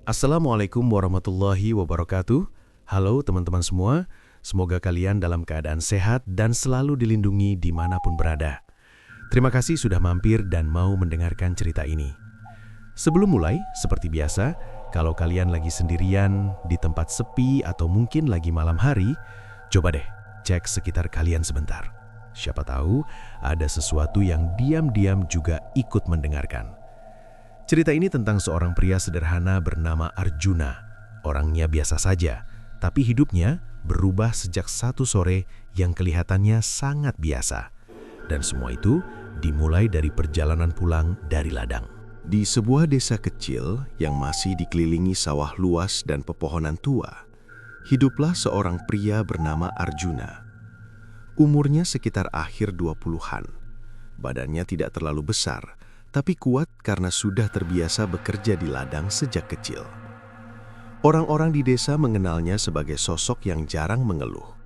Assalamualaikum warahmatullahi wabarakatuh. Halo teman-teman semua, semoga kalian dalam keadaan sehat dan selalu dilindungi dimanapun berada. Terima kasih sudah mampir dan mau mendengarkan cerita ini. Sebelum mulai, seperti biasa, kalau kalian lagi sendirian, di tempat sepi atau mungkin lagi malam hari, coba deh cek sekitar kalian sebentar. Siapa tahu ada sesuatu yang diam-diam juga ikut mendengarkan. Cerita ini tentang seorang pria sederhana bernama Arjuna. Orangnya biasa saja, tapi hidupnya berubah sejak satu sore yang kelihatannya sangat biasa. Dan semua itu dimulai dari perjalanan pulang dari ladang. Di sebuah desa kecil yang masih dikelilingi sawah luas dan pepohonan tua, hiduplah seorang pria bernama Arjuna. Umurnya sekitar akhir 20-an. Badannya tidak terlalu besar, tapi kuat karena sudah terbiasa bekerja di ladang sejak kecil. Orang-orang di desa mengenalnya sebagai sosok yang jarang mengeluh.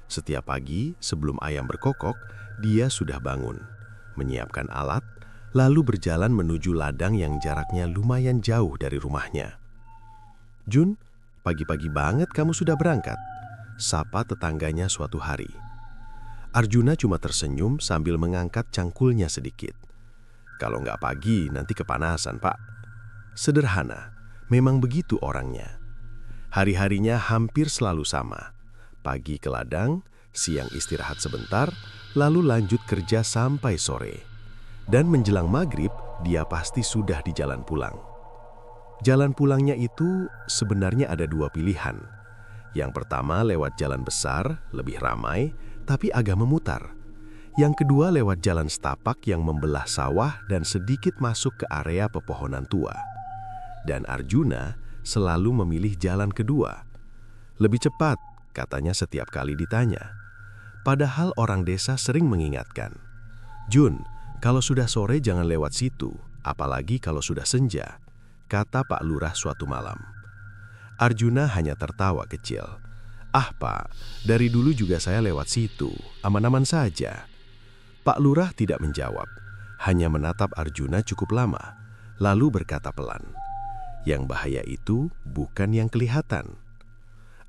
Setiap pagi sebelum ayam berkokok, dia sudah bangun, menyiapkan alat, lalu berjalan menuju ladang yang jaraknya lumayan jauh dari rumahnya. "Jun, pagi-pagi banget kamu sudah berangkat," sapa tetangganya suatu hari. Arjuna cuma tersenyum sambil mengangkat cangkulnya sedikit. "Kalau nggak pagi, nanti kepanasan, Pak." Sederhana, memang begitu orangnya. Hari-harinya hampir selalu sama. Pagi ke ladang, siang istirahat sebentar, lalu lanjut kerja sampai sore. Dan menjelang maghrib, dia pasti sudah di jalan pulang. Jalan pulangnya itu sebenarnya ada dua pilihan. Yang pertama lewat jalan besar, lebih ramai, tapi agak memutar. Yang kedua lewat jalan setapak yang membelah sawah dan sedikit masuk ke area pepohonan tua. Dan Arjuna selalu memilih jalan kedua. Lebih cepat, katanya setiap kali ditanya. Padahal orang desa sering mengingatkan, "Jun, kalau sudah sore jangan lewat situ, apalagi kalau sudah senja," kata Pak Lurah suatu malam. Arjuna hanya tertawa kecil. "Ah Pak, dari dulu juga saya lewat situ, aman-aman saja." Pak Lurah tidak menjawab, hanya menatap Arjuna cukup lama, lalu berkata pelan, "Yang bahaya itu bukan yang kelihatan."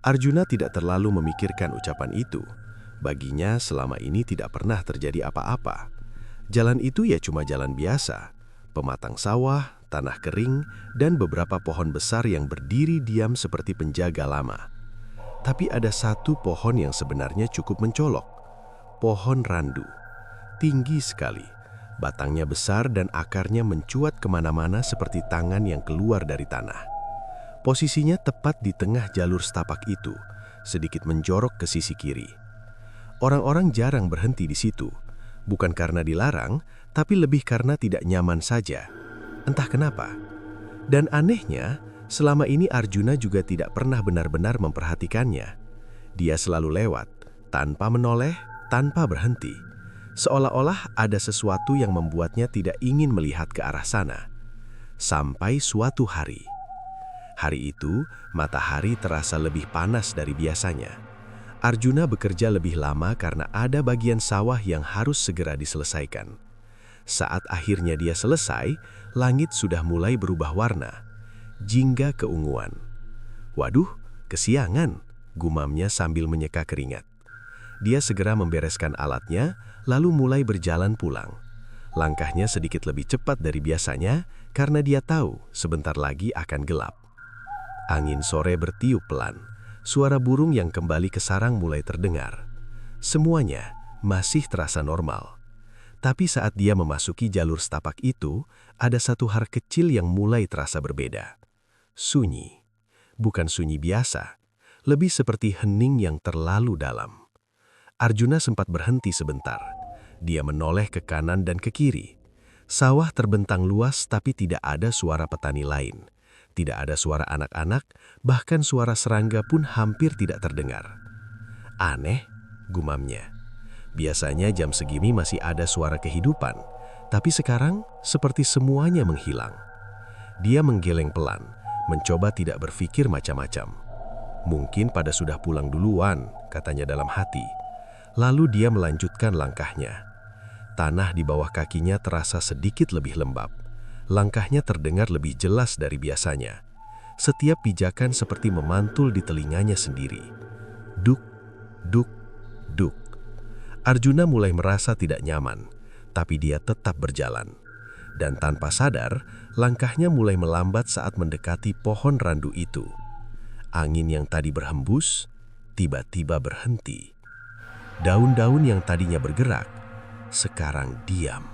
Arjuna tidak terlalu memikirkan ucapan itu. Baginya selama ini tidak pernah terjadi apa-apa. Jalan itu ya cuma jalan biasa, pematang sawah, tanah kering, dan beberapa pohon besar yang berdiri diam seperti penjaga lama. Tapi ada satu pohon yang sebenarnya cukup mencolok, pohon randu. Tinggi sekali, batangnya besar dan akarnya mencuat kemana-mana seperti tangan yang keluar dari tanah. Posisinya tepat di tengah jalur setapak itu, sedikit menjorok ke sisi kiri. Orang-orang jarang berhenti di situ, bukan karena dilarang, tapi lebih karena tidak nyaman saja. Entah kenapa. Dan anehnya, selama ini Arjuna juga tidak pernah benar-benar memperhatikannya. Dia selalu lewat, tanpa menoleh, tanpa berhenti. Seolah-olah ada sesuatu yang membuatnya tidak ingin melihat ke arah sana. Sampai suatu hari. Hari itu, matahari terasa lebih panas dari biasanya. Arjuna bekerja lebih lama karena ada bagian sawah yang harus segera diselesaikan. Saat akhirnya dia selesai, langit sudah mulai berubah warna, jingga keunguan. "Waduh, kesiangan," gumamnya sambil menyeka keringat. Dia segera membereskan alatnya, lalu mulai berjalan pulang. Langkahnya sedikit lebih cepat dari biasanya karena dia tahu sebentar lagi akan gelap. Angin sore bertiup pelan, suara burung yang kembali ke sarang mulai terdengar. Semuanya masih terasa normal. Tapi saat dia memasuki jalur setapak itu, ada satu hal kecil yang mulai terasa berbeda. Sunyi. Bukan sunyi biasa, lebih seperti hening yang terlalu dalam. Arjuna sempat berhenti sebentar. Dia menoleh ke kanan dan ke kiri. Sawah terbentang luas tapi tidak ada suara petani lain. Tidak ada suara anak-anak, bahkan suara serangga pun hampir tidak terdengar. "Aneh," gumamnya. Biasanya jam segini masih ada suara kehidupan, tapi sekarang seperti semuanya menghilang. Dia menggeleng pelan, mencoba tidak berpikir macam-macam. "Mungkin pada sudah pulang duluan," katanya dalam hati. Lalu dia melanjutkan langkahnya. Tanah di bawah kakinya terasa sedikit lebih lembab. Langkahnya terdengar lebih jelas dari biasanya. Setiap pijakan seperti memantul di telinganya sendiri. Duk, duk, duk. Arjuna mulai merasa tidak nyaman, tapi dia tetap berjalan. Dan tanpa sadar, langkahnya mulai melambat saat mendekati pohon randu itu. Angin yang tadi berhembus, tiba-tiba berhenti. Daun-daun yang tadinya bergerak, sekarang diam.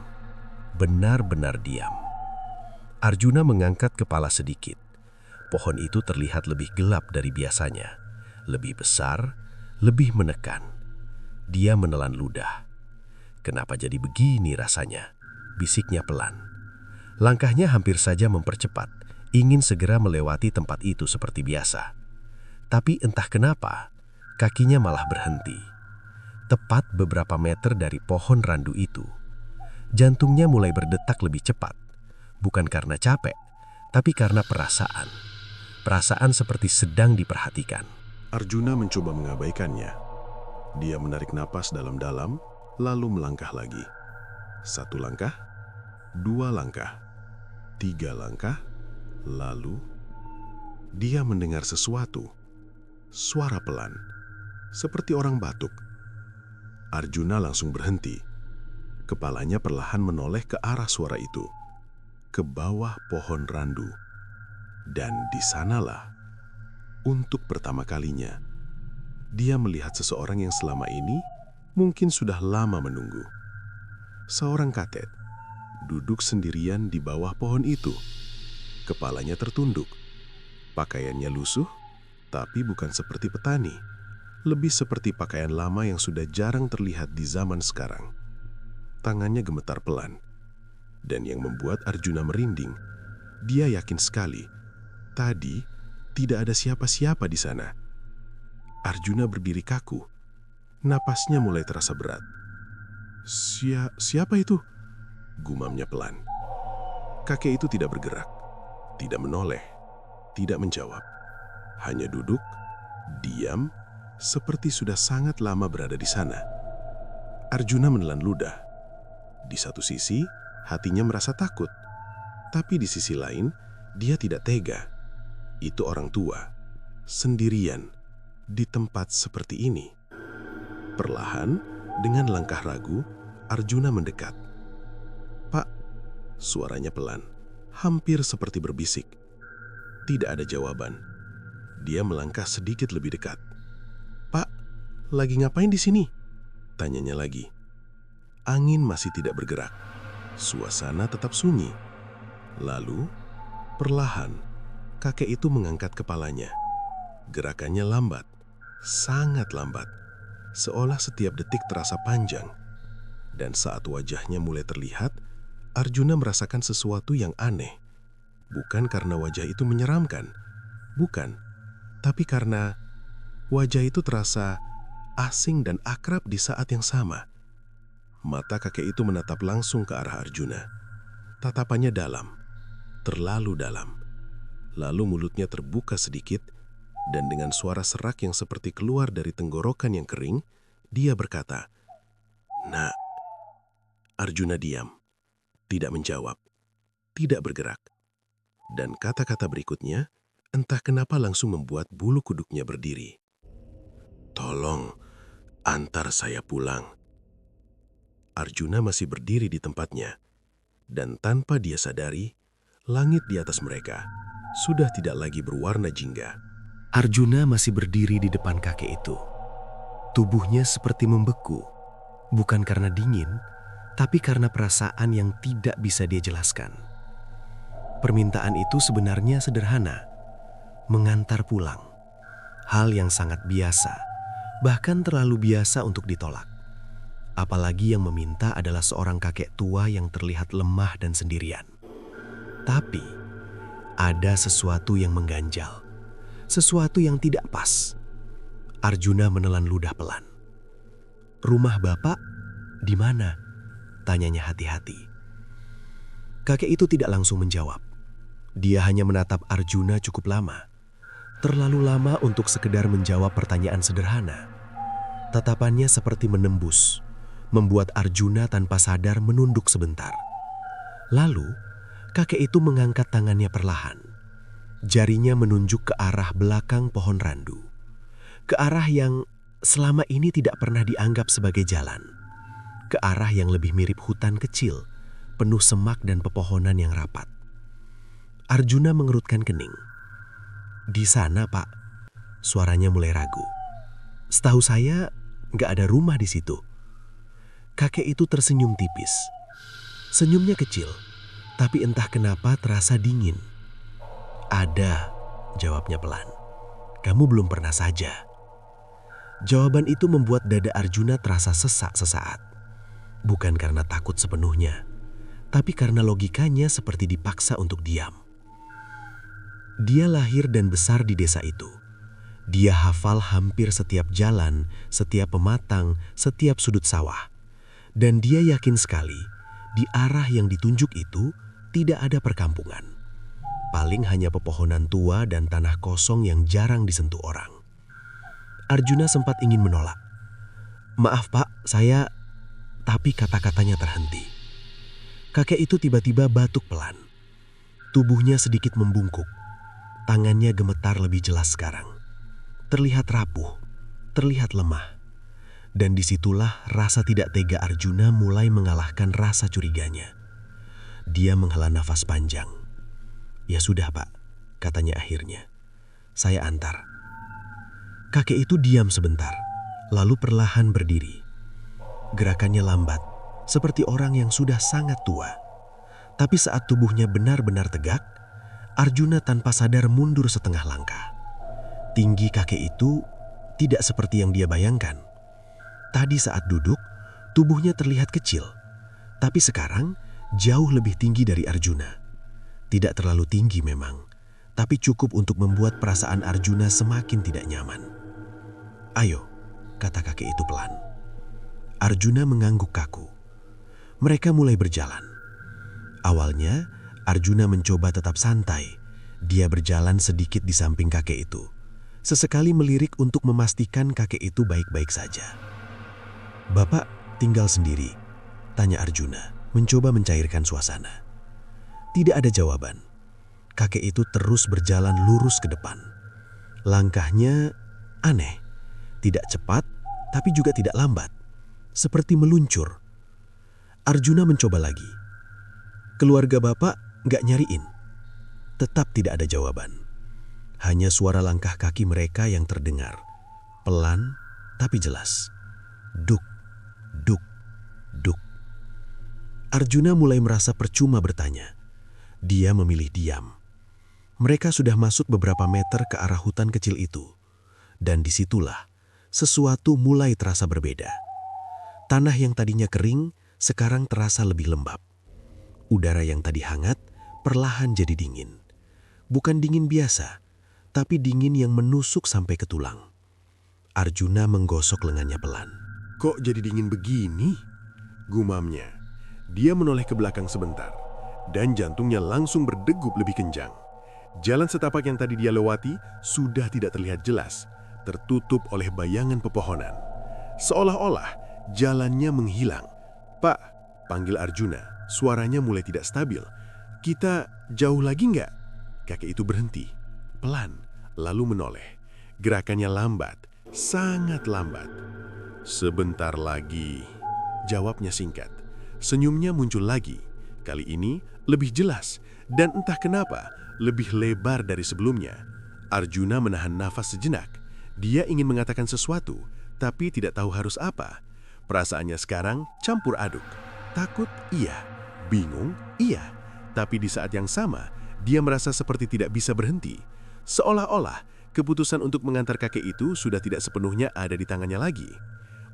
Benar-benar diam. Arjuna mengangkat kepala sedikit. Pohon itu terlihat lebih gelap dari biasanya. Lebih besar, lebih menekan. Dia menelan ludah. "Kenapa jadi begini rasanya?" bisiknya pelan. Langkahnya hampir saja mempercepat, ingin segera melewati tempat itu seperti biasa. Tapi entah kenapa, kakinya malah berhenti. Tepat beberapa meter dari pohon randu itu. Jantungnya mulai berdetak lebih cepat. Bukan karena capek, tapi karena perasaan. Perasaan seperti sedang diperhatikan. Arjuna mencoba mengabaikannya. Dia menarik napas dalam-dalam, lalu melangkah lagi. 1 langkah, 2 langkah, 3 langkah, lalu dia mendengar sesuatu. Suara pelan, seperti orang batuk. Arjuna langsung berhenti. Kepalanya perlahan menoleh ke arah suara itu, ke bawah pohon randu. Dan di sanalah, untuk pertama kalinya, dia melihat seseorang yang selama ini mungkin sudah lama menunggu. Seorang katet duduk sendirian di bawah pohon itu. Kepalanya tertunduk. Pakaiannya lusuh, tapi bukan seperti petani. Lebih seperti pakaian lama yang sudah jarang terlihat di zaman sekarang. Tangannya gemetar pelan. Dan yang membuat Arjuna merinding, dia yakin sekali, tadi tidak ada siapa-siapa di sana. Arjuna berdiri kaku. Napasnya mulai terasa berat. Siapa itu?" gumamnya pelan. Kakek itu tidak bergerak, tidak menoleh, tidak menjawab. Hanya duduk, diam, seperti sudah sangat lama berada di sana. Arjuna menelan ludah. Di satu sisi, hatinya merasa takut. Tapi di sisi lain, dia tidak tega. Itu orang tua, sendirian, di tempat seperti ini. Perlahan, dengan langkah ragu, Arjuna mendekat. "Pak," suaranya pelan, hampir seperti berbisik. Tidak ada jawaban. Dia melangkah sedikit lebih dekat. "Pak, lagi ngapain di sini?" tanyanya lagi. Angin masih tidak bergerak. Suasana tetap sunyi. Lalu, perlahan, kakek itu mengangkat kepalanya. Gerakannya lambat, sangat lambat, seolah setiap detik terasa panjang. Dan saat wajahnya mulai terlihat, Arjuna merasakan sesuatu yang aneh. Bukan karena wajah itu menyeramkan, bukan, tapi karena wajah itu terasa asing dan akrab di saat yang sama. Mata kakek itu menatap langsung ke arah Arjuna. Tatapannya dalam, terlalu dalam. Lalu mulutnya terbuka sedikit, dan dengan suara serak yang seperti keluar dari tenggorokan yang kering, dia berkata, "Nak." Arjuna diam, tidak menjawab, tidak bergerak. Dan kata-kata berikutnya, entah kenapa langsung membuat bulu kuduknya berdiri. "Tolong, antar saya pulang." Arjuna masih berdiri di tempatnya, dan tanpa dia sadari, langit di atas mereka sudah tidak lagi berwarna jingga. Arjuna masih berdiri di depan kakek itu. Tubuhnya seperti membeku, bukan karena dingin, tapi karena perasaan yang tidak bisa dia jelaskan. Permintaan itu sebenarnya sederhana, mengantar pulang. Hal yang sangat biasa, bahkan terlalu biasa untuk ditolak. Apalagi yang meminta adalah seorang kakek tua yang terlihat lemah dan sendirian. Tapi, ada sesuatu yang mengganjal, sesuatu yang tidak pas. Arjuna menelan ludah pelan. "Rumah Bapak di mana?" tanyanya hati-hati. Kakek itu tidak langsung menjawab. Dia hanya menatap Arjuna cukup lama. Terlalu lama untuk sekedar menjawab pertanyaan sederhana. Tatapannya seperti menembus, membuat Arjuna tanpa sadar menunduk sebentar. Lalu, kakek itu mengangkat tangannya perlahan. Jarinya menunjuk ke arah belakang pohon randu. Ke arah yang selama ini tidak pernah dianggap sebagai jalan. Ke arah yang lebih mirip hutan kecil, penuh semak dan pepohonan yang rapat. Arjuna mengerutkan kening. "Di sana, Pak." Suaranya mulai ragu. "Setahu saya, nggak ada rumah di situ." Kakek itu tersenyum tipis. Senyumnya kecil, tapi entah kenapa terasa dingin. "Ada," jawabnya pelan. "Kamu belum pernah saja." Jawaban itu membuat dada Arjuna terasa sesak sesaat. Bukan karena takut sepenuhnya, tapi karena logikanya seperti dipaksa untuk diam. Dia lahir dan besar di desa itu. Dia hafal hampir setiap jalan, setiap pematang, setiap sudut sawah. Dan dia yakin sekali, di arah yang ditunjuk itu tidak ada perkampungan. Paling hanya pepohonan tua dan tanah kosong yang jarang disentuh orang. Arjuna sempat ingin menolak. "Maaf Pak, saya..." Tapi kata-katanya terhenti. Kakek itu tiba-tiba batuk pelan. Tubuhnya sedikit membungkuk. Tangannya gemetar lebih jelas sekarang. Terlihat rapuh, terlihat lemah. Dan disitulah rasa tidak tega Arjuna mulai mengalahkan rasa curiganya. Dia menghela nafas panjang. "Ya sudah Pak," katanya akhirnya. "Saya antar." Kakek itu diam sebentar, lalu perlahan berdiri. Gerakannya lambat, seperti orang yang sudah sangat tua. Tapi saat tubuhnya benar-benar tegak, Arjuna tanpa sadar mundur setengah langkah. Tinggi kakek itu tidak seperti yang dia bayangkan. Tadi saat duduk, tubuhnya terlihat kecil, tapi sekarang jauh lebih tinggi dari Arjuna. Tidak terlalu tinggi memang, tapi cukup untuk membuat perasaan Arjuna semakin tidak nyaman. "Ayo," kata kakek itu pelan. Arjuna mengangguk kaku. Mereka mulai berjalan. Awalnya, Arjuna mencoba tetap santai. Dia berjalan sedikit di samping kakek itu. Sesekali melirik untuk memastikan kakek itu baik-baik saja. "Bapak tinggal sendiri?" tanya Arjuna, mencoba mencairkan suasana. Tidak ada jawaban. Kakek itu terus berjalan lurus ke depan. Langkahnya aneh. Tidak cepat, tapi juga tidak lambat. Seperti meluncur. Arjuna mencoba lagi. "Keluarga Bapak nggak nyariin?" Tetap tidak ada jawaban. Hanya suara langkah kaki mereka yang terdengar. Pelan, tapi jelas. Duk, duk, duk. Arjuna mulai merasa percuma bertanya. Dia memilih diam. Mereka sudah masuk beberapa meter ke arah hutan kecil itu. Dan disitulah sesuatu mulai terasa berbeda. Tanah yang tadinya kering sekarang terasa lebih lembab. Udara yang tadi hangat perlahan jadi dingin. Bukan dingin biasa, tapi dingin yang menusuk sampai ke tulang. Arjuna menggosok lengannya pelan. "Kok jadi dingin begini?" gumamnya. Dia menoleh ke belakang sebentar, dan jantungnya langsung berdegup lebih kencang. Jalan setapak yang tadi dia lewati sudah tidak terlihat jelas, tertutup oleh bayangan pepohonan. Seolah-olah jalannya menghilang. "Pak," panggil Arjuna, suaranya mulai tidak stabil. "Kita jauh lagi nggak?" Kakek itu berhenti, pelan, lalu menoleh. Gerakannya lambat, sangat lambat. "Sebentar lagi," jawabnya singkat. Senyumnya muncul lagi, kali ini lebih jelas, dan entah kenapa lebih lebar dari sebelumnya. Arjuna menahan nafas sejenak. Dia ingin mengatakan sesuatu, tapi tidak tahu harus apa. Perasaannya sekarang campur aduk. Takut, iya. Bingung, iya. Tapi di saat yang sama, dia merasa seperti tidak bisa berhenti. Seolah-olah keputusan untuk mengantar kakek itu sudah tidak sepenuhnya ada di tangannya lagi.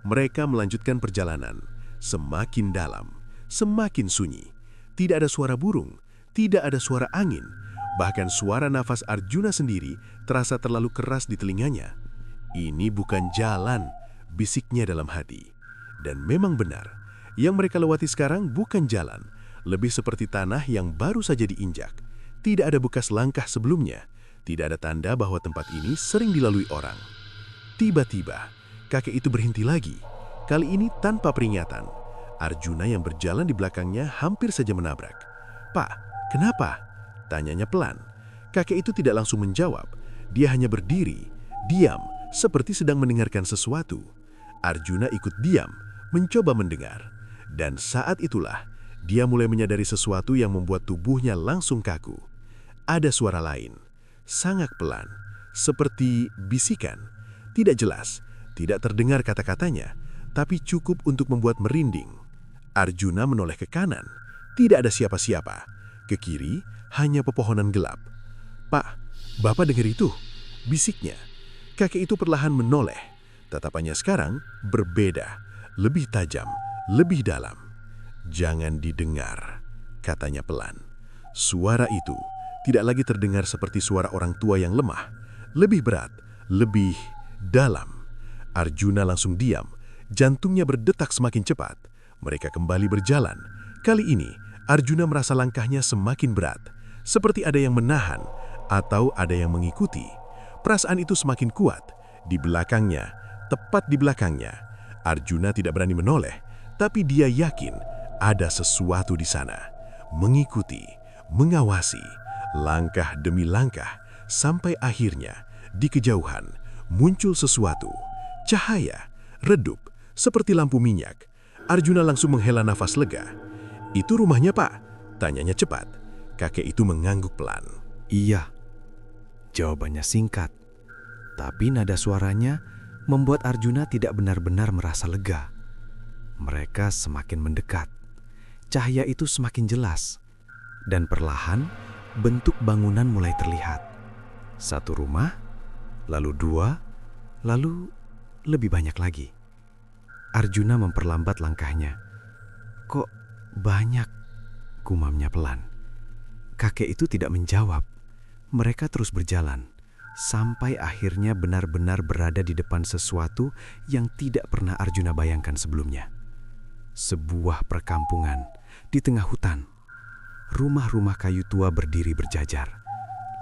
Mereka melanjutkan perjalanan. Semakin dalam, semakin sunyi. Tidak ada suara burung, tidak ada suara angin. Bahkan suara nafas Arjuna sendiri terasa terlalu keras di telinganya. "Ini bukan jalan," bisiknya dalam hati. Dan memang benar, yang mereka lewati sekarang bukan jalan, lebih seperti tanah yang baru saja diinjak. Tidak ada bekas langkah sebelumnya, tidak ada tanda bahwa tempat ini sering dilalui orang. Tiba-tiba, kakek itu berhenti lagi, kali ini tanpa peringatan. Arjuna yang berjalan di belakangnya hampir saja menabrak. "Pak, kenapa?" tanyanya pelan. Kakek itu tidak langsung menjawab. Dia hanya berdiri, diam, seperti sedang mendengarkan sesuatu. Arjuna ikut diam, mencoba mendengar. Dan saat itulah, dia mulai menyadari sesuatu yang membuat tubuhnya langsung kaku. Ada suara lain, sangat pelan, seperti bisikan. Tidak jelas, tidak terdengar kata-katanya, tapi cukup untuk membuat merinding. Arjuna menoleh ke kanan, tidak ada siapa-siapa. Ke kiri, hanya pepohonan gelap. "Pak, Bapak dengar itu?" bisiknya. Kakek itu perlahan menoleh. Tatapannya sekarang berbeda, lebih tajam, lebih dalam. "Jangan didengar," katanya pelan. Suara itu tidak lagi terdengar seperti suara orang tua yang lemah, lebih berat, lebih dalam. Arjuna langsung diam, jantungnya berdetak semakin cepat. Mereka kembali berjalan. Kali ini, Arjuna merasa langkahnya semakin berat, seperti ada yang menahan atau ada yang mengikuti. Perasaan itu semakin kuat. Di belakangnya, tepat di belakangnya, Arjuna tidak berani menoleh, tapi dia yakin ada sesuatu di sana. Mengikuti, mengawasi, langkah demi langkah, sampai akhirnya, di kejauhan, muncul sesuatu. Cahaya, redup, seperti lampu minyak. Arjuna langsung menghela nafas lega. "Itu rumahnya, Pak?" tanyanya cepat. Kakek itu mengangguk pelan. Iya. Jawabannya singkat. Tapi nada suaranya membuat Arjuna tidak benar-benar merasa lega. Mereka semakin mendekat. Cahaya itu semakin jelas. Dan perlahan, bentuk bangunan mulai terlihat. Satu rumah, lalu dua, lalu lebih banyak lagi. Arjuna memperlambat langkahnya. "Kok banyak?" gumamnya pelan. Kakek itu tidak menjawab. Mereka terus berjalan, sampai akhirnya benar-benar berada di depan sesuatu yang tidak pernah Arjuna bayangkan sebelumnya. Sebuah perkampungan di tengah hutan. Rumah-rumah kayu tua berdiri berjajar.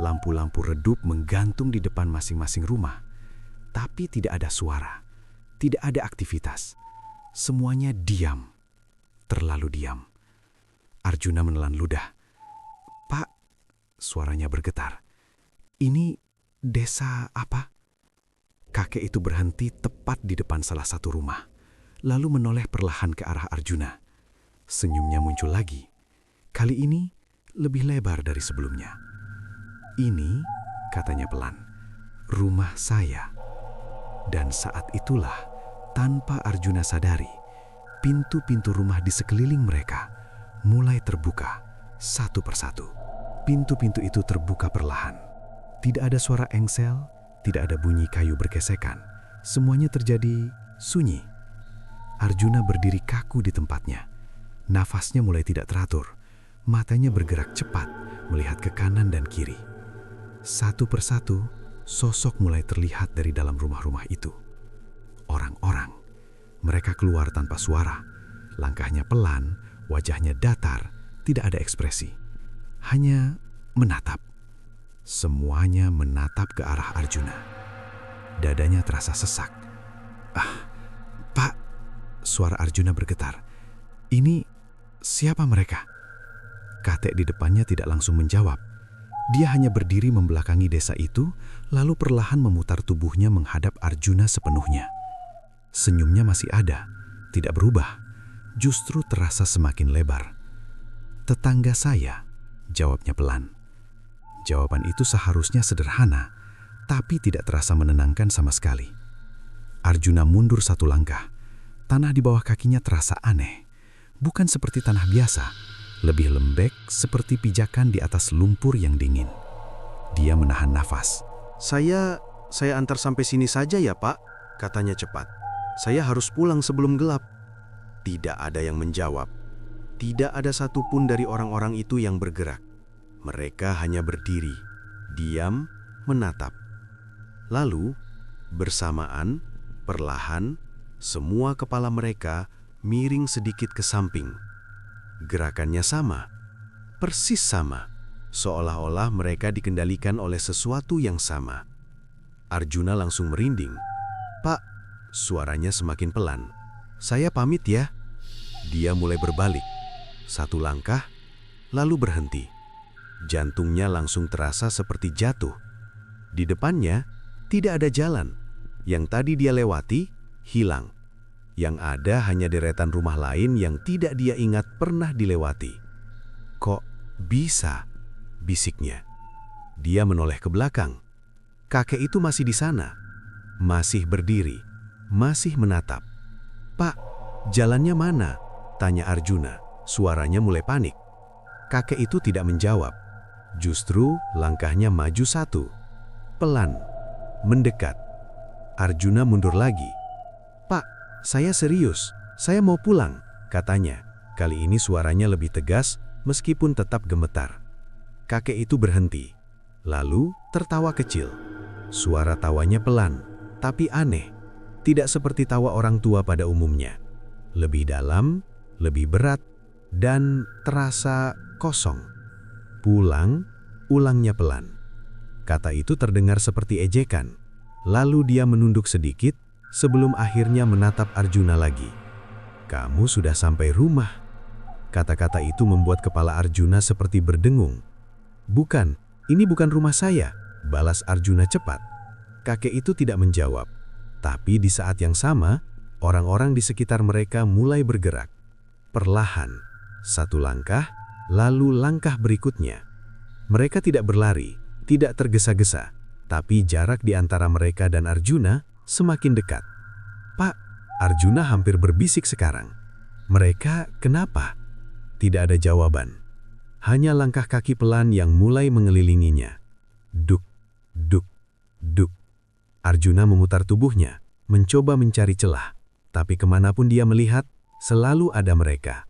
Lampu-lampu redup menggantung di depan masing-masing rumah. Tapi tidak ada suara, tidak ada aktivitas. Semuanya diam, terlalu diam. Arjuna menelan ludah. "Pak," suaranya bergetar. "Ini desa apa?" Kakek itu berhenti tepat di depan salah satu rumah, lalu menoleh perlahan ke arah Arjuna. Senyumnya muncul lagi. Kali ini lebih lebar dari sebelumnya. "Ini," katanya pelan, "rumah saya." Dan saat itulah, tanpa Arjuna sadari, pintu-pintu rumah di sekeliling mereka mulai terbuka satu persatu. Pintu-pintu itu terbuka perlahan. Tidak ada suara engsel, tidak ada bunyi kayu bergesekan. Semuanya terjadi sunyi. Arjuna berdiri kaku di tempatnya. Nafasnya mulai tidak teratur. Matanya bergerak cepat, melihat ke kanan dan kiri. Satu persatu, sosok mulai terlihat dari dalam rumah-rumah itu. Orang-orang. Mereka keluar tanpa suara. Langkahnya pelan, wajahnya datar, tidak ada ekspresi. Hanya menatap. Semuanya menatap ke arah Arjuna. Dadanya terasa sesak. "Pak," suara Arjuna bergetar. "Ini siapa mereka?" Kakek di depannya tidak langsung menjawab. Dia hanya berdiri membelakangi desa itu, lalu perlahan memutar tubuhnya menghadap Arjuna sepenuhnya. Senyumnya masih ada, tidak berubah, justru terasa semakin lebar. "Tetangga saya," jawabnya pelan. Jawaban itu seharusnya sederhana, tapi tidak terasa menenangkan sama sekali. Arjuna mundur satu langkah. Tanah di bawah kakinya terasa aneh. Bukan seperti tanah biasa, lebih lembek seperti pijakan di atas lumpur yang dingin. Dia menahan nafas. Saya antar sampai sini saja ya, Pak," katanya cepat. "Saya harus pulang sebelum gelap." Tidak ada yang menjawab. Tidak ada satupun dari orang-orang itu yang bergerak. Mereka hanya berdiri, diam, menatap. Lalu, bersamaan, perlahan, semua kepala mereka miring sedikit ke samping. Gerakannya sama, persis sama, seolah-olah mereka dikendalikan oleh sesuatu yang sama. Arjuna langsung merinding. "Pak," suaranya semakin pelan. "Saya pamit ya." Dia mulai berbalik. Satu langkah, lalu berhenti. Jantungnya langsung terasa seperti jatuh. Di depannya, tidak ada jalan. Yang tadi dia lewati, hilang. Yang ada hanya deretan rumah lain yang tidak dia ingat pernah dilewati. "Kok bisa?" bisiknya. Dia menoleh ke belakang. Kakek itu masih di sana. Masih berdiri. Masih menatap. "Pak, jalannya mana?" tanya Arjuna. Suaranya mulai panik. Kakek itu tidak menjawab. Justru langkahnya maju satu. Pelan. Mendekat. Arjuna mundur lagi. "Pak, saya serius. Saya mau pulang," katanya. Kali ini suaranya lebih tegas meskipun tetap gemetar. Kakek itu berhenti. Lalu tertawa kecil. Suara tawanya pelan, tapi aneh. Tidak seperti tawa orang tua pada umumnya. Lebih dalam, lebih berat, dan terasa kosong. "Pulang," ulangnya pelan. Kata itu terdengar seperti ejekan. Lalu dia menunduk sedikit sebelum akhirnya menatap Arjuna lagi. "Kamu sudah sampai rumah." Kata-kata itu membuat kepala Arjuna seperti berdengung. "Bukan, ini bukan rumah saya," balas Arjuna cepat. Kakek itu tidak menjawab. Tapi di saat yang sama, orang-orang di sekitar mereka mulai bergerak. Perlahan, satu langkah, lalu langkah berikutnya. Mereka tidak berlari, tidak tergesa-gesa, tapi jarak di antara mereka dan Arjuna semakin dekat. "Pak," Arjuna hampir berbisik sekarang. "Mereka kenapa?" Tidak ada jawaban. Hanya langkah kaki pelan yang mulai mengelilinginya. Duk, duk, duk. Arjuna memutar tubuhnya, mencoba mencari celah. Tapi kemanapun dia melihat, selalu ada mereka.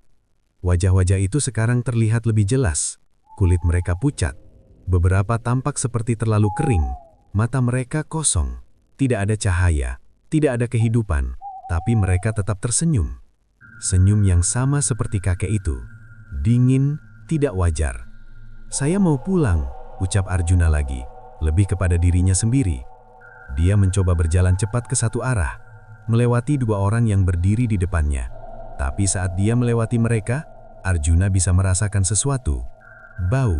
Wajah-wajah itu sekarang terlihat lebih jelas. Kulit mereka pucat. Beberapa tampak seperti terlalu kering. Mata mereka kosong. Tidak ada cahaya, tidak ada kehidupan. Tapi mereka tetap tersenyum. Senyum yang sama seperti kakek itu. Dingin, tidak wajar. "Saya mau pulang," ucap Arjuna lagi. Lebih kepada dirinya sendiri. Dia mencoba berjalan cepat ke satu arah. Melewati dua orang yang berdiri di depannya. Tapi saat dia melewati mereka, Arjuna bisa merasakan sesuatu. Bau.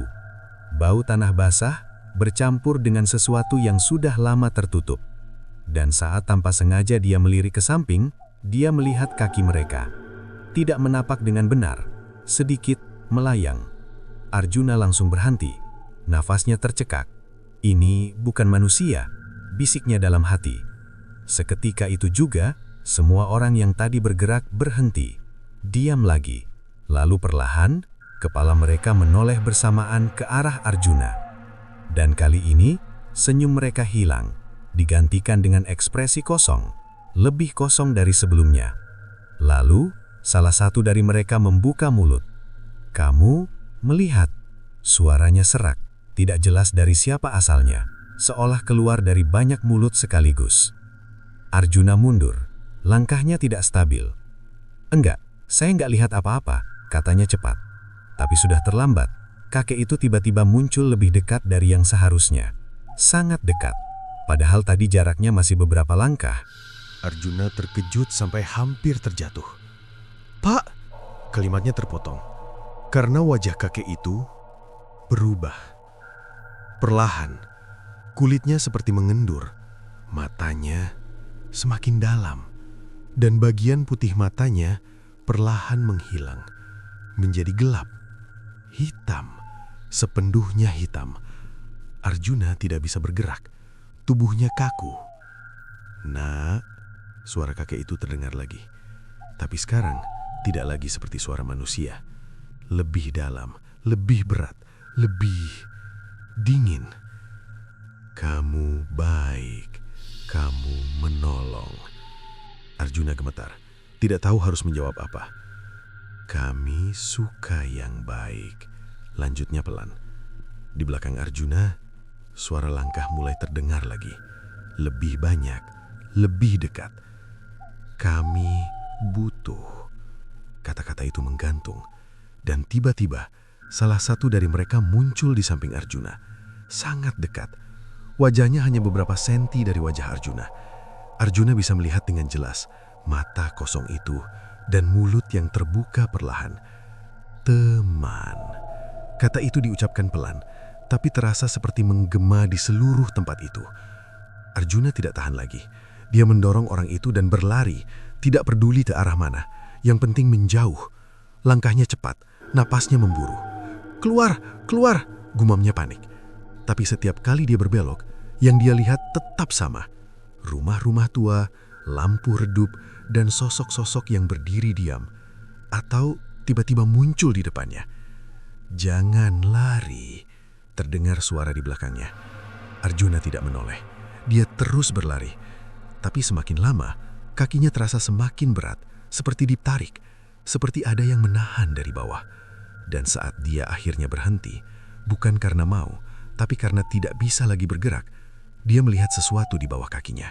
Bau tanah basah bercampur dengan sesuatu yang sudah lama tertutup. Dan saat tanpa sengaja dia melirik ke samping, dia melihat kaki mereka. Tidak menapak dengan benar, sedikit melayang. Arjuna langsung berhenti. Nafasnya tercekak. "Ini bukan manusia," bisiknya dalam hati. Seketika itu juga, semua orang yang tadi bergerak berhenti. Diam lagi. Lalu perlahan, kepala mereka menoleh bersamaan ke arah Arjuna. Dan kali ini, senyum mereka hilang, digantikan dengan ekspresi kosong, lebih kosong dari sebelumnya. Lalu, salah satu dari mereka membuka mulut. "Kamu melihat?" Suaranya serak, tidak jelas dari siapa asalnya, seolah keluar dari banyak mulut sekaligus. Arjuna mundur, langkahnya tidak stabil. "Enggak, saya enggak lihat apa-apa," katanya cepat. Tapi sudah terlambat. Kakek itu tiba-tiba muncul lebih dekat dari yang seharusnya. Sangat dekat, padahal tadi jaraknya masih beberapa langkah. Arjuna terkejut sampai hampir terjatuh. "Pak!" Kalimatnya terpotong. Karena wajah kakek itu berubah. Perlahan, kulitnya seperti mengendur. Matanya semakin dalam. Dan bagian putih matanya perlahan menghilang. Menjadi gelap. Hitam. Sependuhnya hitam. Arjuna tidak bisa bergerak. Tubuhnya kaku. "Nak," suara kakek itu terdengar lagi. Tapi sekarang tidak lagi seperti suara manusia. Lebih dalam, lebih berat, lebih dingin. "Kamu baik, kamu menolong." Arjuna gemetar, tidak tahu harus menjawab apa. "Kami suka yang baik," lanjutnya pelan. Di belakang Arjuna, suara langkah mulai terdengar lagi. Lebih banyak, lebih dekat. "Kami butuh." Kata-kata itu menggantung. Dan tiba-tiba, salah satu dari mereka muncul di samping Arjuna. Sangat dekat. Wajahnya hanya beberapa senti dari wajah Arjuna. Arjuna bisa melihat dengan jelas mata kosong itu dan mulut yang terbuka perlahan. "Teman," Kata itu diucapkan pelan, tapi terasa seperti menggema di seluruh tempat itu. Arjuna tidak tahan lagi. Dia mendorong orang itu dan berlari, tidak peduli ke arah mana. Yang penting menjauh. Langkahnya cepat, napasnya memburu. "Keluar, keluar!" gumamnya panik. Tapi setiap kali dia berbelok, yang dia lihat tetap sama. Rumah-rumah tua, lampu redup, dan sosok-sosok yang berdiri diam. Atau tiba-tiba muncul di depannya. "Jangan lari," terdengar suara di belakangnya. Arjuna tidak menoleh. Dia terus berlari. Tapi semakin lama, kakinya terasa semakin berat, seperti ditarik, seperti ada yang menahan dari bawah. Dan saat dia akhirnya berhenti, bukan karena mau, tapi karena tidak bisa lagi bergerak, dia melihat sesuatu di bawah kakinya.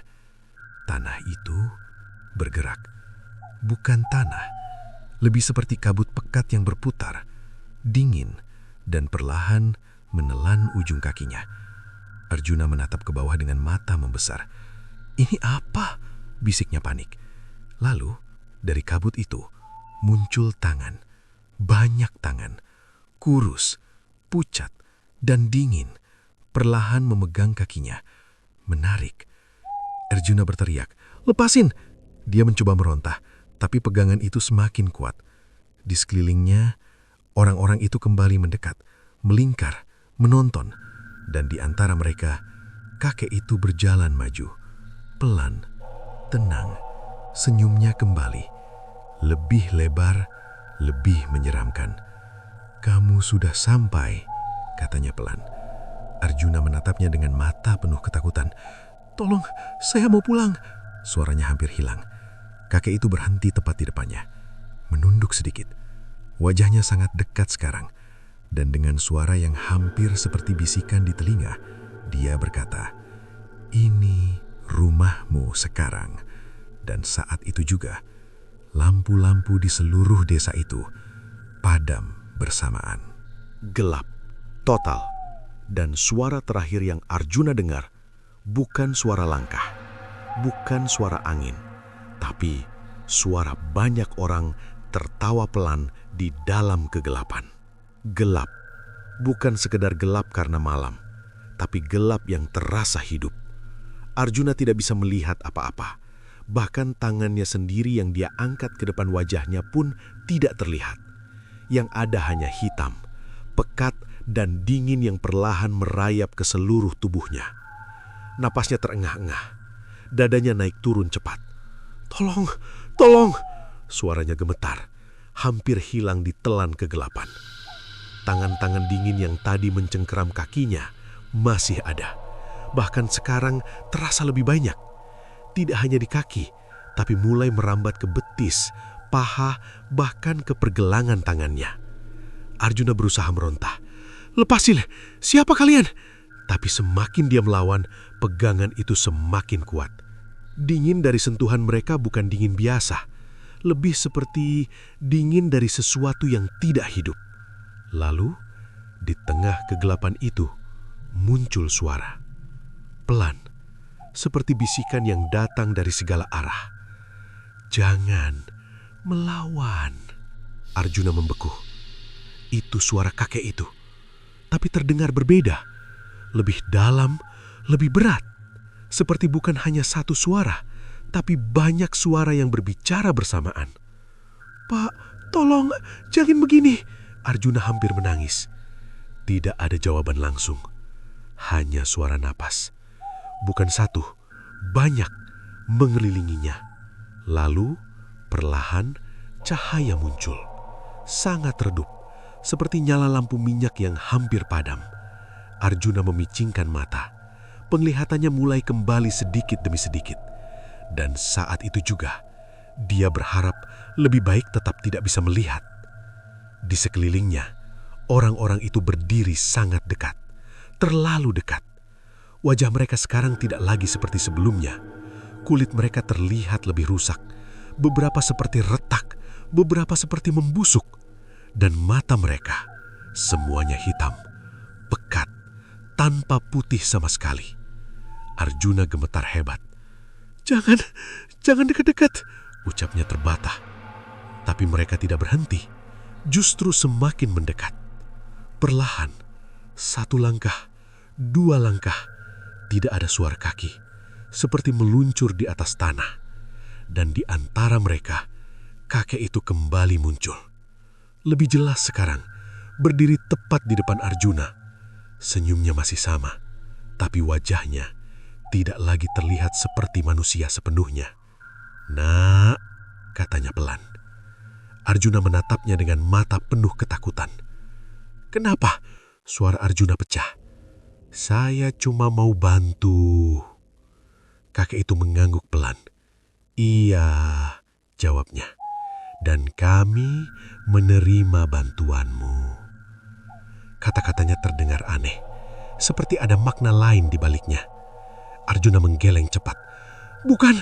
Tanah itu bergerak. Bukan tanah, lebih seperti kabut pekat yang berputar, dingin, dan perlahan menelan ujung kakinya. Arjuna menatap ke bawah dengan mata membesar. "Ini apa?" bisiknya panik. Lalu, dari kabut itu, muncul tangan. Banyak tangan, kurus, pucat, dan dingin, perlahan memegang kakinya. Menarik. Arjuna berteriak, "Lepasin!" Dia mencoba meronta, tapi pegangan itu semakin kuat. Di sekelilingnya, orang-orang itu kembali mendekat, melingkar, menonton. Dan di antara mereka, kakek itu berjalan maju. Pelan, tenang, senyumnya kembali. Lebih lebar, lebih menyeramkan. "Kamu sudah sampai," katanya pelan. Arjuna menatapnya dengan mata penuh ketakutan. "Tolong, saya mau pulang." Suaranya hampir hilang. Kakek itu berhenti tepat di depannya. Menunduk sedikit. Wajahnya sangat dekat sekarang. Dan dengan suara yang hampir seperti bisikan di telinga, dia berkata, "Ini rumahmu sekarang." Dan saat itu juga, lampu-lampu di seluruh desa itu padam bersamaan. Gelap, total. Dan suara terakhir yang Arjuna dengar bukan suara langkah, bukan suara angin, tapi suara banyak orang tertawa pelan di dalam kegelapan. Gelap, bukan sekedar gelap karena malam, tapi gelap yang terasa hidup. Arjuna tidak bisa melihat apa-apa. Bahkan tangannya sendiri yang dia angkat ke depan wajahnya pun tidak terlihat. Yang ada hanya hitam, pekat, dan dingin yang perlahan merayap ke seluruh tubuhnya. Napasnya terengah-engah, dadanya naik turun cepat. "Tolong, tolong!" Suaranya gemetar, hampir hilang ditelan kegelapan. Tangan-tangan dingin yang tadi mencengkeram kakinya masih ada. Bahkan sekarang terasa lebih banyak. Tidak hanya di kaki, tapi mulai merambat ke betis, paha, bahkan ke pergelangan tangannya. Arjuna berusaha meronta. "Lepasin, siapa kalian?" Tapi semakin dia melawan, pegangan itu semakin kuat. Dingin dari sentuhan mereka bukan dingin biasa. Lebih seperti dingin dari sesuatu yang tidak hidup. Lalu, di tengah kegelapan itu, muncul suara. Pelan, seperti bisikan yang datang dari segala arah. "Jangan melawan." Arjuna membeku. Itu suara kakek itu. Tapi terdengar berbeda. Lebih dalam, lebih berat. Seperti bukan hanya satu suara, tapi banyak suara yang berbicara bersamaan. "Pak, tolong, jangan begini." Arjuna hampir menangis. Tidak ada jawaban langsung. Hanya suara napas. Bukan satu, banyak mengelilinginya. Lalu, perlahan, cahaya muncul. Sangat redup, seperti nyala lampu minyak yang hampir padam. Arjuna memicingkan mata. Penglihatannya mulai kembali sedikit demi sedikit. Dan saat itu juga, dia berharap lebih baik tetap tidak bisa melihat. Di sekelilingnya, orang-orang itu berdiri sangat dekat, terlalu dekat. Wajah mereka sekarang tidak lagi seperti sebelumnya. Kulit mereka terlihat lebih rusak, beberapa seperti retak, beberapa seperti membusuk. Dan mata mereka, semuanya hitam, pekat, tanpa putih sama sekali. Arjuna gemetar hebat. Jangan dekat-dekat," ucapnya terbata. Tapi mereka tidak berhenti. Justru semakin mendekat. Perlahan, satu langkah, dua langkah, tidak ada suara kaki, seperti meluncur di atas tanah. Dan di antara mereka, kakek itu kembali muncul. Lebih jelas sekarang, berdiri tepat di depan Arjuna. Senyumnya masih sama, tapi wajahnya tidak lagi terlihat seperti manusia sepenuhnya. "Nak," katanya pelan. Arjuna menatapnya dengan mata penuh ketakutan. "Kenapa?" Suara Arjuna pecah. "Saya cuma mau bantu." Kakek itu mengangguk pelan. "Iya," jawabnya. "Dan kami menerima bantuanmu." Kata-katanya terdengar aneh, seperti ada makna lain di baliknya. Arjuna menggeleng cepat. "Bukan,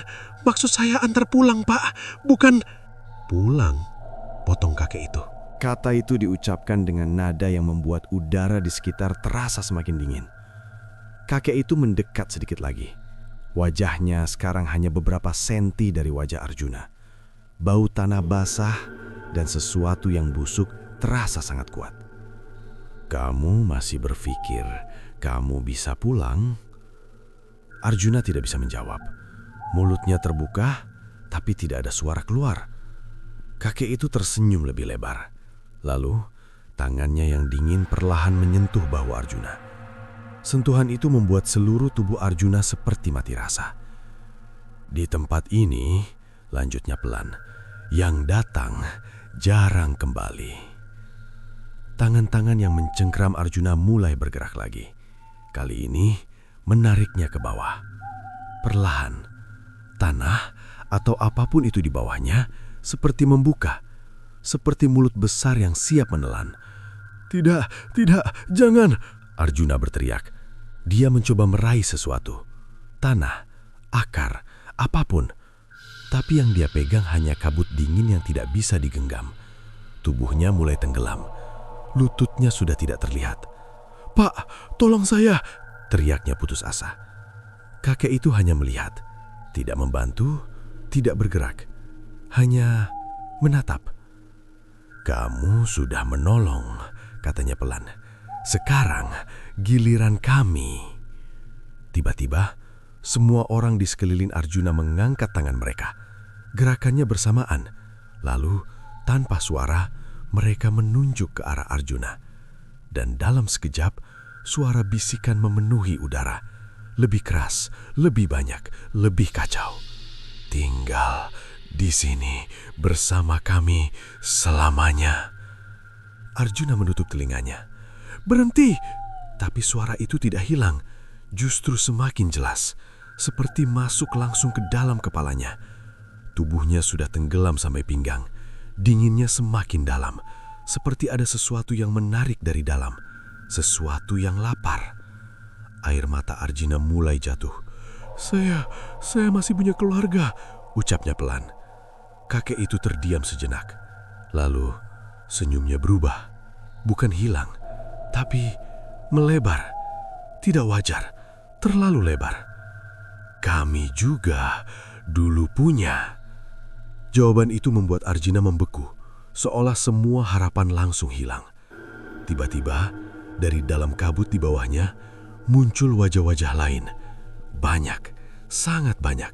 maksud saya antar pulang, Pak. Bukan." "Pulang?" potong kakek itu. Kata itu diucapkan dengan nada yang membuat udara di sekitar terasa semakin dingin. Kakek itu mendekat sedikit lagi. Wajahnya sekarang hanya beberapa senti dari wajah Arjuna. Bau tanah basah dan sesuatu yang busuk terasa sangat kuat. "Kamu masih berpikir kamu bisa pulang?" Arjuna tidak bisa menjawab. Mulutnya terbuka, tapi tidak ada suara keluar. Kakek itu tersenyum lebih lebar. Lalu, tangannya yang dingin perlahan menyentuh bahu Arjuna. Sentuhan itu membuat seluruh tubuh Arjuna seperti mati rasa. "Di tempat ini," lanjutnya pelan, "yang datang jarang kembali." Tangan-tangan yang mencengkram Arjuna mulai bergerak lagi. Kali ini, menariknya ke bawah. Perlahan, tanah atau apapun itu di bawahnya seperti membuka, seperti mulut besar yang siap menelan. "Tidak, tidak, jangan!" Arjuna berteriak. Dia mencoba meraih sesuatu. Tanah, akar, apapun. Tapi yang dia pegang hanya kabut dingin yang tidak bisa digenggam. Tubuhnya mulai tenggelam. Lututnya sudah tidak terlihat. "Pak, tolong saya!" teriaknya putus asa. Kakek itu hanya melihat, tidak membantu, tidak bergerak. Hanya menatap. "Kamu sudah menolong," katanya pelan. "Sekarang giliran kami." Tiba-tiba, semua orang di sekeliling Arjuna mengangkat tangan mereka. Gerakannya bersamaan. Lalu, tanpa suara, mereka menunjuk ke arah Arjuna. Dan dalam sekejap, suara bisikan memenuhi udara. Lebih keras, lebih banyak, lebih kacau. "Tinggal di sini bersama kami selamanya." Arjuna menutup telinganya. "Berhenti!" Tapi suara itu tidak hilang, justru semakin jelas, seperti masuk langsung ke dalam kepalanya. Tubuhnya sudah tenggelam sampai pinggang. Dinginnya semakin dalam, seperti ada sesuatu yang menarik dari dalam, sesuatu yang lapar. Air mata Arjuna mulai jatuh. Saya masih punya keluarga," ucapnya pelan. Kakek itu terdiam sejenak. Lalu senyumnya berubah. Bukan hilang, tapi melebar. Tidak wajar, terlalu lebar. "Kami juga dulu punya." Jawaban itu membuat Arjuna membeku, seolah semua harapan langsung hilang. Tiba-tiba, dari dalam kabut di bawahnya, muncul wajah-wajah lain. Banyak, sangat banyak.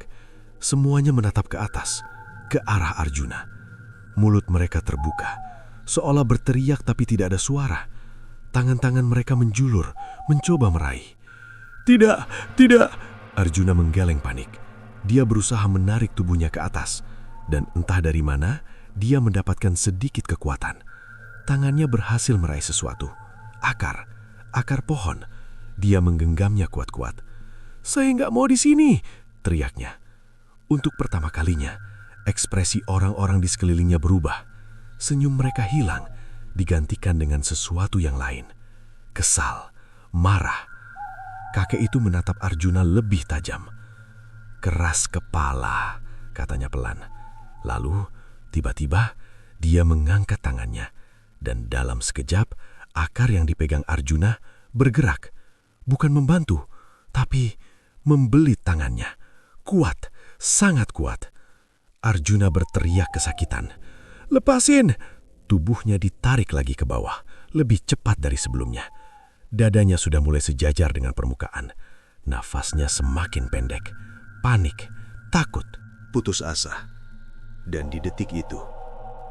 Semuanya menatap ke atas, ke arah Arjuna. Mulut mereka terbuka, seolah berteriak tapi tidak ada suara. Tangan-tangan mereka menjulur, mencoba meraih. "Tidak, tidak!" Arjuna menggeleng panik. Dia berusaha menarik tubuhnya ke atas, dan entah dari mana, dia mendapatkan sedikit kekuatan. Tangannya berhasil meraih sesuatu. Akar pohon. Dia menggenggamnya kuat-kuat. "Saya nggak mau di sini!" teriaknya. Untuk pertama kalinya, ekspresi orang-orang di sekelilingnya berubah. Senyum mereka hilang, digantikan dengan sesuatu yang lain. Kesal, marah. Kakek itu menatap Arjuna lebih tajam. "Keras kepala," katanya pelan. Lalu, tiba-tiba, dia mengangkat tangannya. Dan dalam sekejap, akar yang dipegang Arjuna bergerak. Bukan membantu, tapi membelit tangannya. Kuat, sangat kuat. Arjuna berteriak kesakitan. "Lepasin!" Tubuhnya ditarik lagi ke bawah, lebih cepat dari sebelumnya. Dadanya sudah mulai sejajar dengan permukaan. Nafasnya semakin pendek. Panik, takut. Putus asa. Dan di detik itu,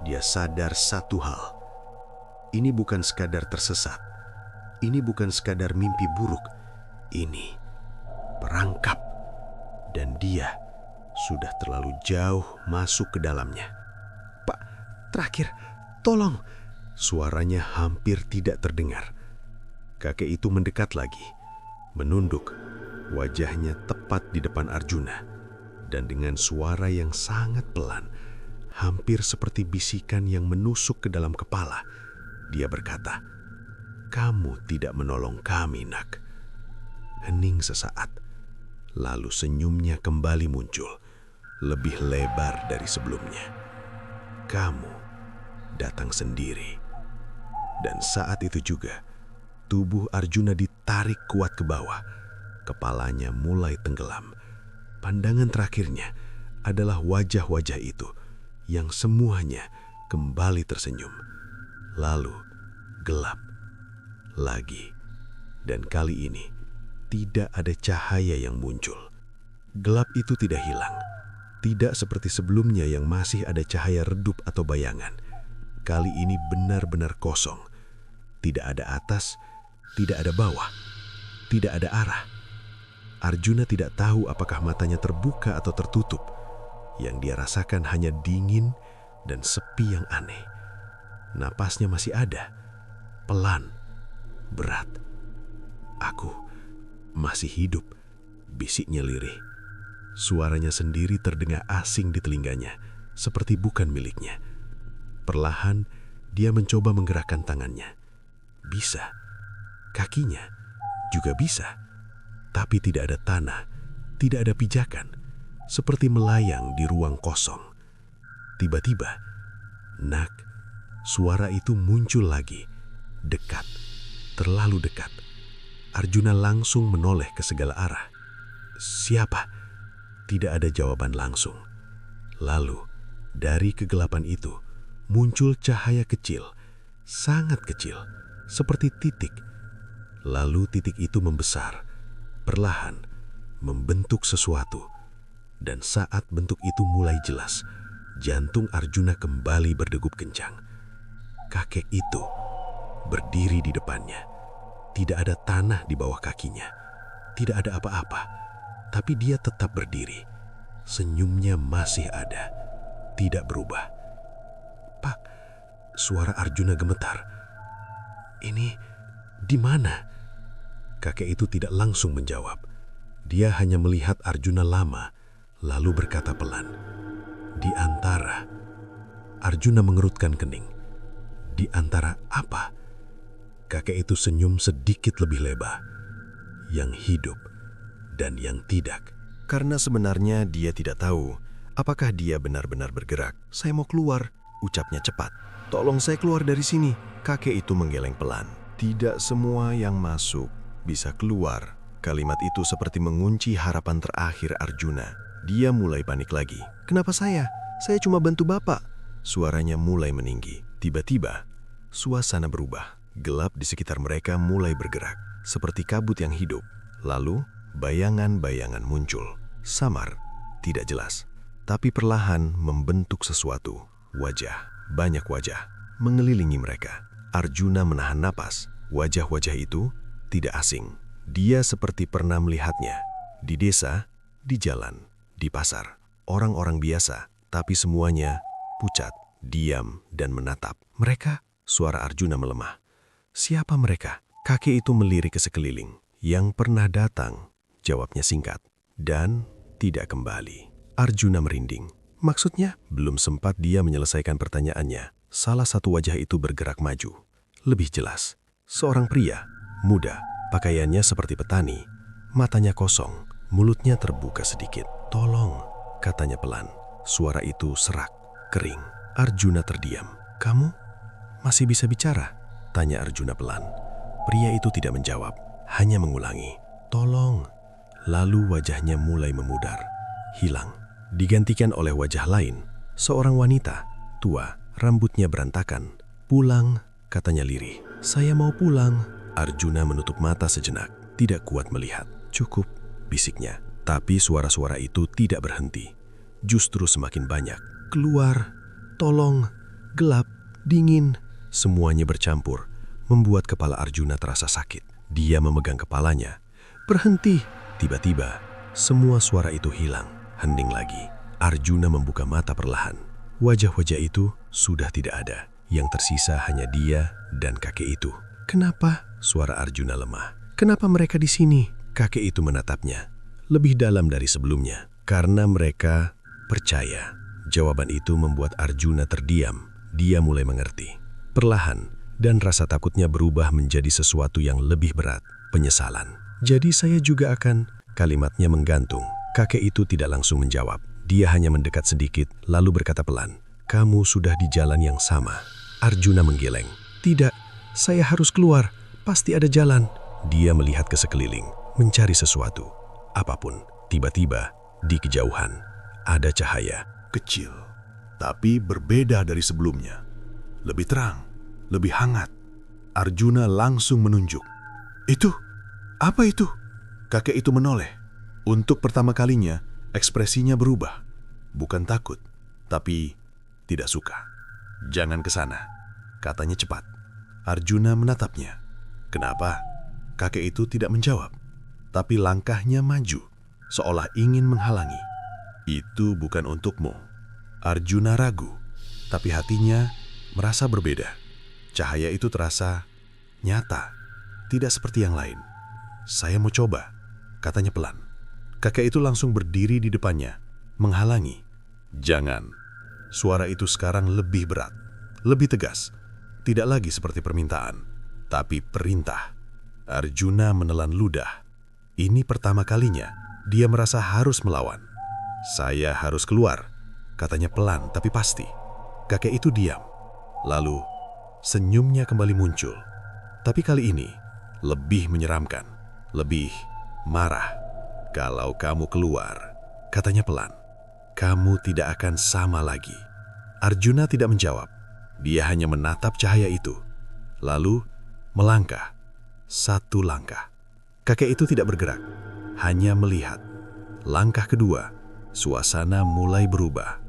dia sadar satu hal. Ini bukan sekadar tersesat. Ini bukan sekadar mimpi buruk. Ini perangkap. Dan dia sudah terlalu jauh masuk ke dalamnya. "Pak, terakhir, tolong." Suaranya hampir tidak terdengar. Kakek itu mendekat lagi, menunduk, wajahnya tepat di depan Arjuna. Dan dengan suara yang sangat pelan, hampir seperti bisikan yang menusuk ke dalam kepala, dia berkata, "Kamu tidak menolong kami, Nak." Hening sesaat, lalu senyumnya kembali muncul, lebih lebar dari sebelumnya. "Kamu datang sendiri." Dan saat itu juga, tubuh Arjuna ditarik kuat ke bawah. Kepalanya mulai tenggelam. Pandangan terakhirnya adalah wajah-wajah itu yang semuanya kembali tersenyum. Lalu gelap lagi. Dan kali ini tidak ada cahaya yang muncul. Gelap itu tidak hilang. Tidak seperti sebelumnya yang masih ada cahaya redup atau bayangan. Kali ini benar-benar kosong. Tidak ada atas, tidak ada bawah, tidak ada arah. Arjuna tidak tahu apakah matanya terbuka atau tertutup. Yang dia rasakan hanya dingin dan sepi yang aneh. Napasnya masih ada, pelan, berat. "Aku masih hidup," bisiknya lirih. Suaranya sendiri terdengar asing di telinganya, seperti bukan miliknya. Perlahan, dia mencoba menggerakkan tangannya. Bisa. Kakinya juga bisa. Tapi tidak ada tanah, tidak ada pijakan. Seperti melayang di ruang kosong. Tiba-tiba, "Nak," suara itu muncul lagi. Dekat, terlalu dekat. Arjuna langsung menoleh ke segala arah. "Siapa?" Tidak ada jawaban langsung. Lalu, dari kegelapan itu, muncul cahaya kecil, sangat kecil, seperti titik. Lalu titik itu membesar, perlahan, membentuk sesuatu. Dan saat bentuk itu mulai jelas, jantung Arjuna kembali berdegup kencang. Kakek itu berdiri di depannya. Tidak ada tanah di bawah kakinya. Tidak ada apa-apa, tapi dia tetap berdiri. Senyumnya masih ada, tidak berubah. "Pak," suara Arjuna gemetar. "Ini di mana?" Kakek itu tidak langsung menjawab. Dia hanya melihat Arjuna lama, lalu berkata pelan, "Di antara." Arjuna mengerutkan kening. "Di antara apa?" Kakek itu senyum sedikit lebih lebar. "Yang hidup dan yang tidak." Karena sebenarnya dia tidak tahu apakah dia benar-benar bergerak. "Saya mau keluar," ucapnya cepat. "Tolong saya keluar dari sini." Kakek itu menggeleng pelan. Tidak semua yang masuk bisa keluar. Kalimat itu seperti mengunci harapan terakhir Arjuna. Dia mulai panik lagi. "Kenapa saya? Saya cuma bantu Bapak." Suaranya mulai meninggi. Tiba-tiba, suasana berubah. Gelap di sekitar mereka mulai bergerak, seperti kabut yang hidup. Lalu, bayangan-bayangan muncul. Samar, tidak jelas, tapi perlahan membentuk sesuatu. Wajah, banyak wajah, mengelilingi mereka. Arjuna menahan napas. Wajah-wajah itu tidak asing. Dia seperti pernah melihatnya. Di desa, di jalan, di pasar. Orang-orang biasa, tapi semuanya pucat, diam, dan menatap. "Mereka?" Suara Arjuna melemah. "Siapa mereka?" Kakek itu melirik ke sekeliling. "Yang pernah datang," jawabnya singkat, "dan tidak kembali." Arjuna merinding. Maksudnya? Belum sempat dia menyelesaikan pertanyaannya, salah satu wajah itu bergerak maju. Lebih jelas, seorang pria, muda, pakaiannya seperti petani, matanya kosong, mulutnya terbuka sedikit. "Tolong," katanya pelan. Suara itu serak, kering. Arjuna terdiam. "Kamu masih bisa bicara?" tanya Arjuna pelan. Pria itu tidak menjawab, hanya mengulangi, "Tolong." Lalu wajahnya mulai memudar, hilang. Digantikan oleh wajah lain, seorang wanita, tua, rambutnya berantakan, pulang katanya lirih. Saya mau pulang. Arjuna menutup mata sejenak, tidak kuat melihat. Cukup, bisiknya. Tapi suara-suara itu tidak berhenti. Justru semakin banyak. Keluar, tolong, gelap, dingin. Semuanya bercampur, membuat kepala Arjuna terasa sakit. Dia memegang kepalanya. Berhenti. Tiba-tiba, semua suara itu hilang. Hening lagi. Arjuna membuka mata perlahan. Wajah-wajah itu sudah tidak ada. Yang tersisa hanya dia dan kakek itu. Kenapa? Suara Arjuna lemah. Kenapa mereka di sini? Kakek itu menatapnya. Lebih dalam dari sebelumnya. Karena mereka percaya. Jawaban itu membuat Arjuna terdiam. Dia mulai mengerti. Perlahan, dan rasa takutnya berubah menjadi sesuatu yang lebih berat. Penyesalan. Jadi saya juga akan... Kalimatnya menggantung. Kakek itu tidak langsung menjawab. Dia hanya mendekat sedikit, lalu berkata pelan. Kamu sudah di jalan yang sama. Arjuna menggeleng. Tidak, saya harus keluar. Pasti ada jalan. Dia melihat ke sekeliling, mencari sesuatu. Apapun. Tiba-tiba, di kejauhan, ada cahaya. Kecil, tapi berbeda dari sebelumnya. Lebih terang, lebih hangat. Arjuna langsung menunjuk. Itu? Apa itu? Kakek itu menoleh. Untuk pertama kalinya, ekspresinya berubah. Bukan takut, tapi tidak suka. Jangan ke sana, katanya cepat. Arjuna menatapnya. Kenapa? Kakek itu tidak menjawab, tapi langkahnya maju, seolah ingin menghalangi. Itu bukan untukmu. Arjuna ragu, tapi hatinya merasa berbeda. Cahaya itu terasa nyata, tidak seperti yang lain. Saya mau coba, katanya pelan. Kakek itu langsung berdiri di depannya, menghalangi. Jangan. Suara itu sekarang lebih berat, lebih tegas. Tidak lagi seperti permintaan, tapi perintah. Arjuna menelan ludah. Ini pertama kalinya dia merasa harus melawan. Saya harus keluar, katanya pelan tapi pasti. Kakek itu diam. Lalu senyumnya kembali muncul. Tapi kali ini lebih menyeramkan, lebih marah. Kalau kamu keluar, katanya pelan, kamu tidak akan sama lagi. Arjuna tidak menjawab. Dia hanya menatap cahaya itu. Lalu melangkah. Satu langkah. Kakek itu tidak bergerak, hanya melihat. Langkah kedua, suasana mulai berubah.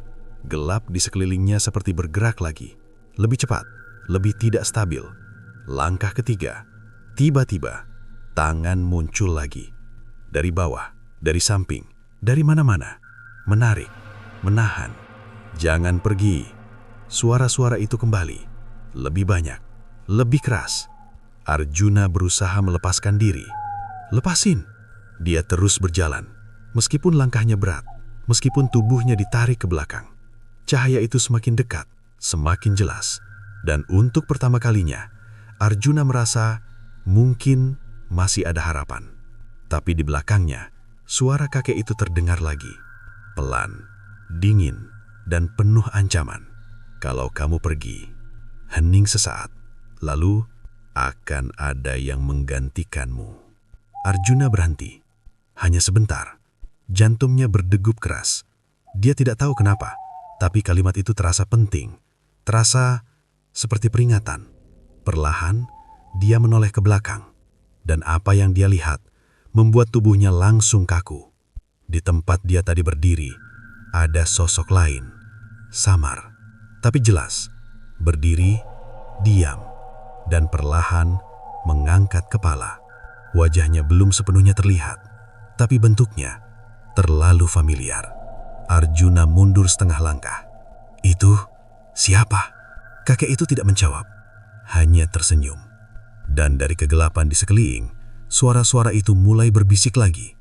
Gelap di sekelilingnya seperti bergerak lagi. Lebih cepat, lebih tidak stabil. Langkah ketiga, tiba-tiba tangan muncul lagi. Dari bawah, dari samping, dari mana-mana. Menarik, menahan. Jangan pergi. Suara-suara itu kembali. Lebih banyak, lebih keras. Arjuna berusaha melepaskan diri. Lepasin. Dia terus berjalan. Meskipun langkahnya berat, meskipun tubuhnya ditarik ke belakang. Cahaya itu semakin dekat, semakin jelas. Dan untuk pertama kalinya, Arjuna merasa mungkin masih ada harapan. Tapi di belakangnya, suara kakek itu terdengar lagi. Pelan, dingin, dan penuh ancaman. Kalau kamu pergi, hening sesaat, lalu akan ada yang menggantikanmu. Arjuna berhenti. Hanya sebentar. Jantungnya berdegup keras. Dia tidak tahu kenapa, tapi kalimat itu terasa penting. Terasa seperti peringatan. Perlahan, dia menoleh ke belakang. Dan apa yang dia lihat membuat tubuhnya langsung kaku. Di tempat dia tadi berdiri, ada sosok lain. Samar, tapi jelas. Berdiri, diam, dan perlahan mengangkat kepala. Wajahnya belum sepenuhnya terlihat, tapi bentuknya terlalu familiar. Arjuna mundur setengah langkah. Itu siapa? Kakek itu tidak menjawab, hanya tersenyum. Dan dari kegelapan di sekeliling, suara-suara itu mulai berbisik lagi.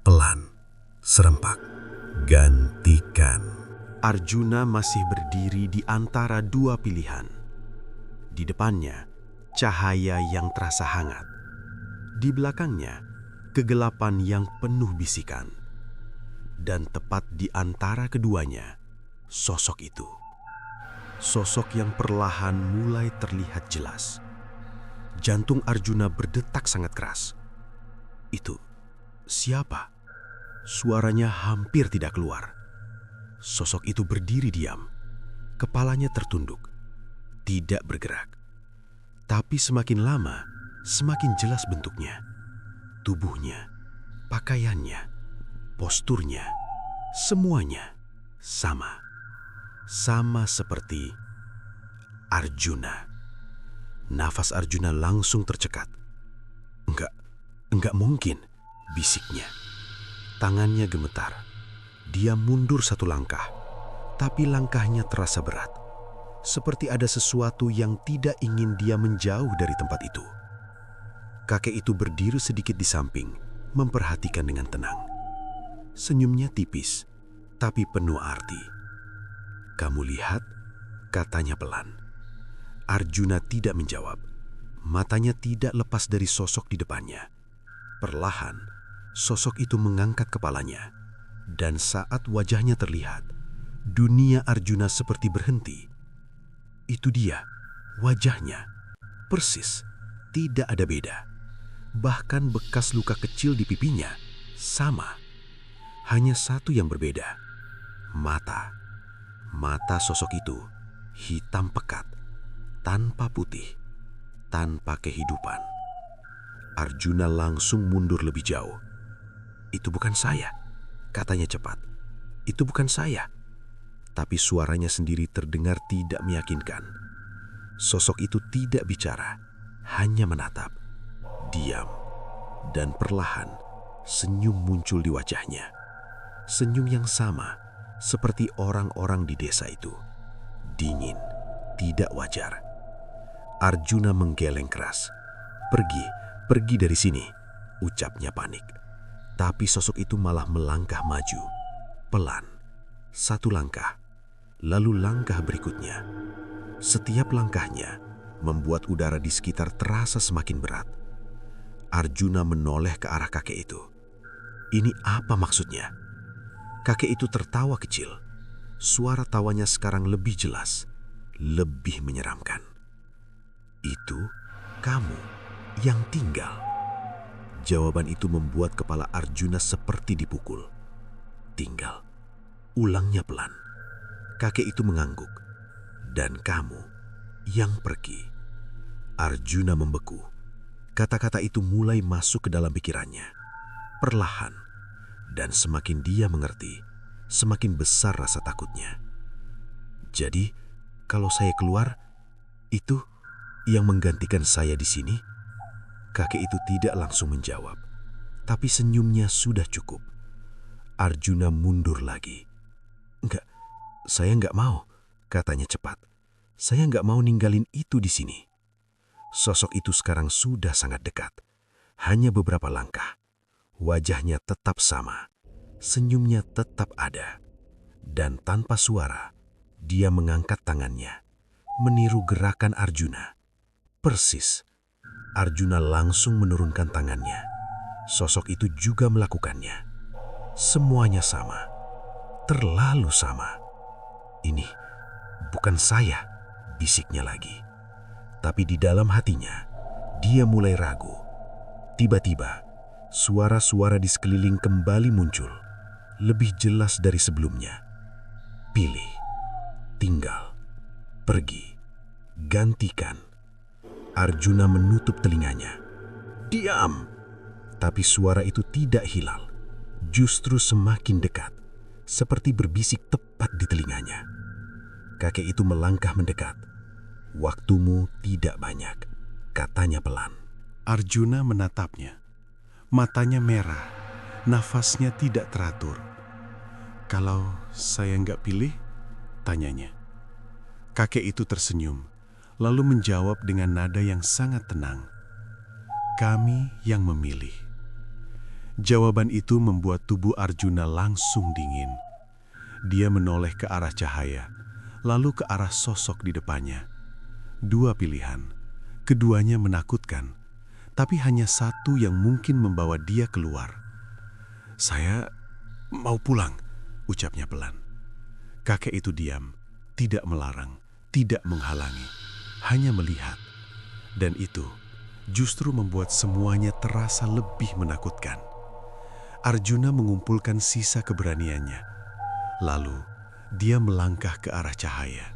Pelan, serempak. Gantikan. Arjuna masih berdiri di antara dua pilihan. Di depannya, cahaya yang terasa hangat. Di belakangnya, kegelapan yang penuh bisikan. Dan tepat di antara keduanya, sosok itu. Sosok yang perlahan mulai terlihat jelas. Jantung Arjuna berdetak sangat keras. Itu siapa? Suaranya hampir tidak keluar. Sosok itu berdiri diam. Kepalanya tertunduk, tidak bergerak. Tapi semakin lama, semakin jelas bentuknya. Tubuhnya, pakaiannya, posturnya, semuanya sama. Sama seperti Arjuna. Nafas Arjuna langsung tercekat. Enggak mungkin, bisiknya. Tangannya gemetar. Dia mundur satu langkah, tapi langkahnya terasa berat. Seperti ada sesuatu yang tidak ingin dia menjauh dari tempat itu. Kakek itu berdiri sedikit di samping, memperhatikan dengan tenang. Senyumnya tipis, tapi penuh arti. "Kamu lihat?" katanya pelan. Arjuna tidak menjawab. Matanya tidak lepas dari sosok di depannya. Perlahan, sosok itu mengangkat kepalanya. Dan saat wajahnya terlihat, dunia Arjuna seperti berhenti. Itu dia, wajahnya. Persis, tidak ada beda. Bahkan bekas luka kecil di pipinya sama. Hanya satu yang berbeda, mata. Mata sosok itu hitam pekat, tanpa putih, tanpa kehidupan. Arjuna langsung mundur lebih jauh. "Itu bukan saya," katanya cepat. "Itu bukan saya." Tapi suaranya sendiri terdengar tidak meyakinkan. Sosok itu tidak bicara, hanya menatap. Diam, dan perlahan senyum muncul di wajahnya. Senyum yang sama seperti orang-orang di desa itu. Dingin, tidak wajar. Arjuna menggeleng keras. Pergi dari sini," ucapnya panik. Tapi sosok itu malah melangkah maju. Pelan, satu langkah, lalu langkah berikutnya. Setiap langkahnya membuat udara di sekitar terasa semakin berat. Arjuna menoleh ke arah kakek itu. Ini apa maksudnya? Kakek itu tertawa kecil. Suara tawanya sekarang lebih jelas, lebih menyeramkan. "Itu kamu yang tinggal." Jawaban itu membuat kepala Arjuna seperti dipukul. "Tinggal," ulangnya pelan. Kakek itu mengangguk. "Dan kamu yang pergi." Arjuna membeku. Kata-kata itu mulai masuk ke dalam pikirannya. Perlahan, dan semakin dia mengerti, semakin besar rasa takutnya. "Jadi, kalau saya keluar, itu yang menggantikan saya di sini?" Kakek itu tidak langsung menjawab, tapi senyumnya sudah cukup. Arjuna mundur lagi. "Enggak, saya enggak mau," katanya cepat. "Saya enggak mau ninggalin itu di sini." Sosok itu sekarang sudah sangat dekat. Hanya beberapa langkah. Wajahnya tetap sama. Senyumnya tetap ada. Dan tanpa suara, dia mengangkat tangannya, meniru gerakan Arjuna. Persis. Arjuna langsung menurunkan tangannya. Sosok itu juga melakukannya. Semuanya sama. Terlalu sama. "Ini bukan saya," bisiknya lagi. Tapi di dalam hatinya, dia mulai ragu. Tiba-tiba, suara-suara di sekeliling kembali muncul, lebih jelas dari sebelumnya. "Pilih, tinggal, pergi, gantikan." Arjuna menutup telinganya. "Diam!" Tapi suara itu tidak hilang, justru semakin dekat, seperti berbisik tepat di telinganya. Kakek itu melangkah mendekat. "Waktumu tidak banyak," katanya pelan. Arjuna menatapnya. Matanya merah, nafasnya tidak teratur. "Kalau saya nggak pilih?" tanyanya. Kakek itu tersenyum, lalu menjawab dengan nada yang sangat tenang. "Kami yang memilih." Jawaban itu membuat tubuh Arjuna langsung dingin. Dia menoleh ke arah cahaya, lalu ke arah sosok di depannya. Dua pilihan, keduanya menakutkan, tapi hanya satu yang mungkin membawa dia keluar. "Saya mau pulang," ucapnya pelan. Kakek itu diam, tidak melarang, tidak menghalangi, hanya melihat. Dan itu justru membuat semuanya terasa lebih menakutkan. Arjuna mengumpulkan sisa keberaniannya. Lalu, dia melangkah ke arah cahaya.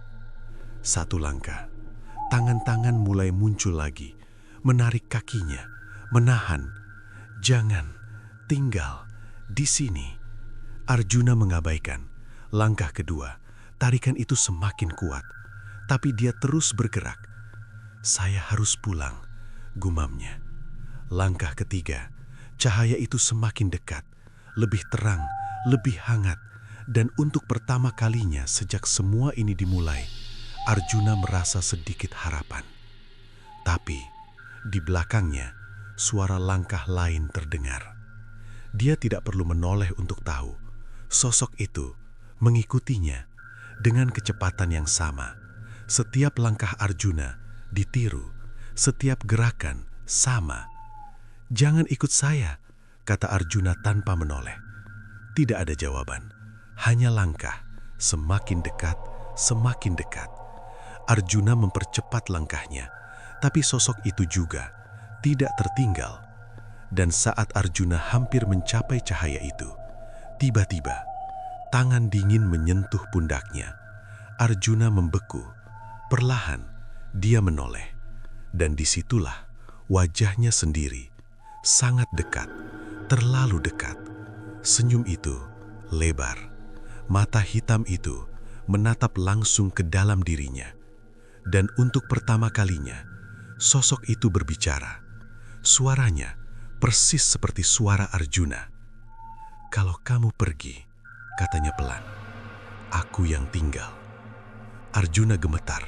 Satu langkah, Tangan-tangan mulai muncul lagi, menarik kakinya, menahan. Jangan, tinggal, di sini. Arjuna mengabaikan. Langkah kedua, tarikan itu semakin kuat. Tapi dia terus bergerak. Saya harus pulang, gumamnya. Langkah ketiga, cahaya itu semakin dekat, lebih terang, lebih hangat. Dan untuk pertama kalinya sejak semua ini dimulai, Arjuna merasa sedikit harapan. Tapi di belakangnya, suara langkah lain terdengar. Dia tidak perlu menoleh untuk tahu. Sosok itu mengikutinya dengan kecepatan yang sama. Setiap langkah Arjuna ditiru, setiap gerakan sama. "Jangan ikut saya," kata Arjuna tanpa menoleh. Tidak ada jawaban, hanya langkah semakin dekat, semakin dekat. Arjuna mempercepat langkahnya, tapi sosok itu juga tidak tertinggal. Dan saat Arjuna hampir mencapai cahaya itu, tiba-tiba tangan dingin menyentuh pundaknya. Arjuna membeku. Perlahan dia menoleh, dan disitulah wajahnya sendiri, sangat dekat, terlalu dekat. Senyum itu lebar, mata hitam itu menatap langsung ke dalam dirinya. Dan untuk pertama kalinya, sosok itu berbicara. Suaranya persis seperti suara Arjuna. "Kalau kamu pergi," katanya pelan, "aku yang tinggal." Arjuna gemetar,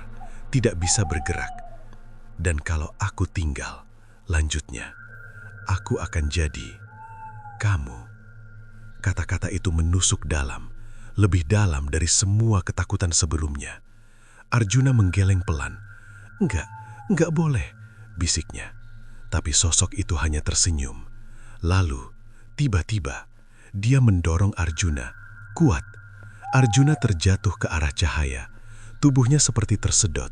tidak bisa bergerak. "Dan kalau aku tinggal," lanjutnya, "aku akan jadi kamu." Kata-kata itu menusuk dalam, lebih dalam dari semua ketakutan sebelumnya. Arjuna menggeleng pelan. Enggak boleh," bisiknya. Tapi sosok itu hanya tersenyum. Lalu, tiba-tiba, dia mendorong Arjuna kuat. Arjuna terjatuh ke arah cahaya. Tubuhnya seperti tersedot.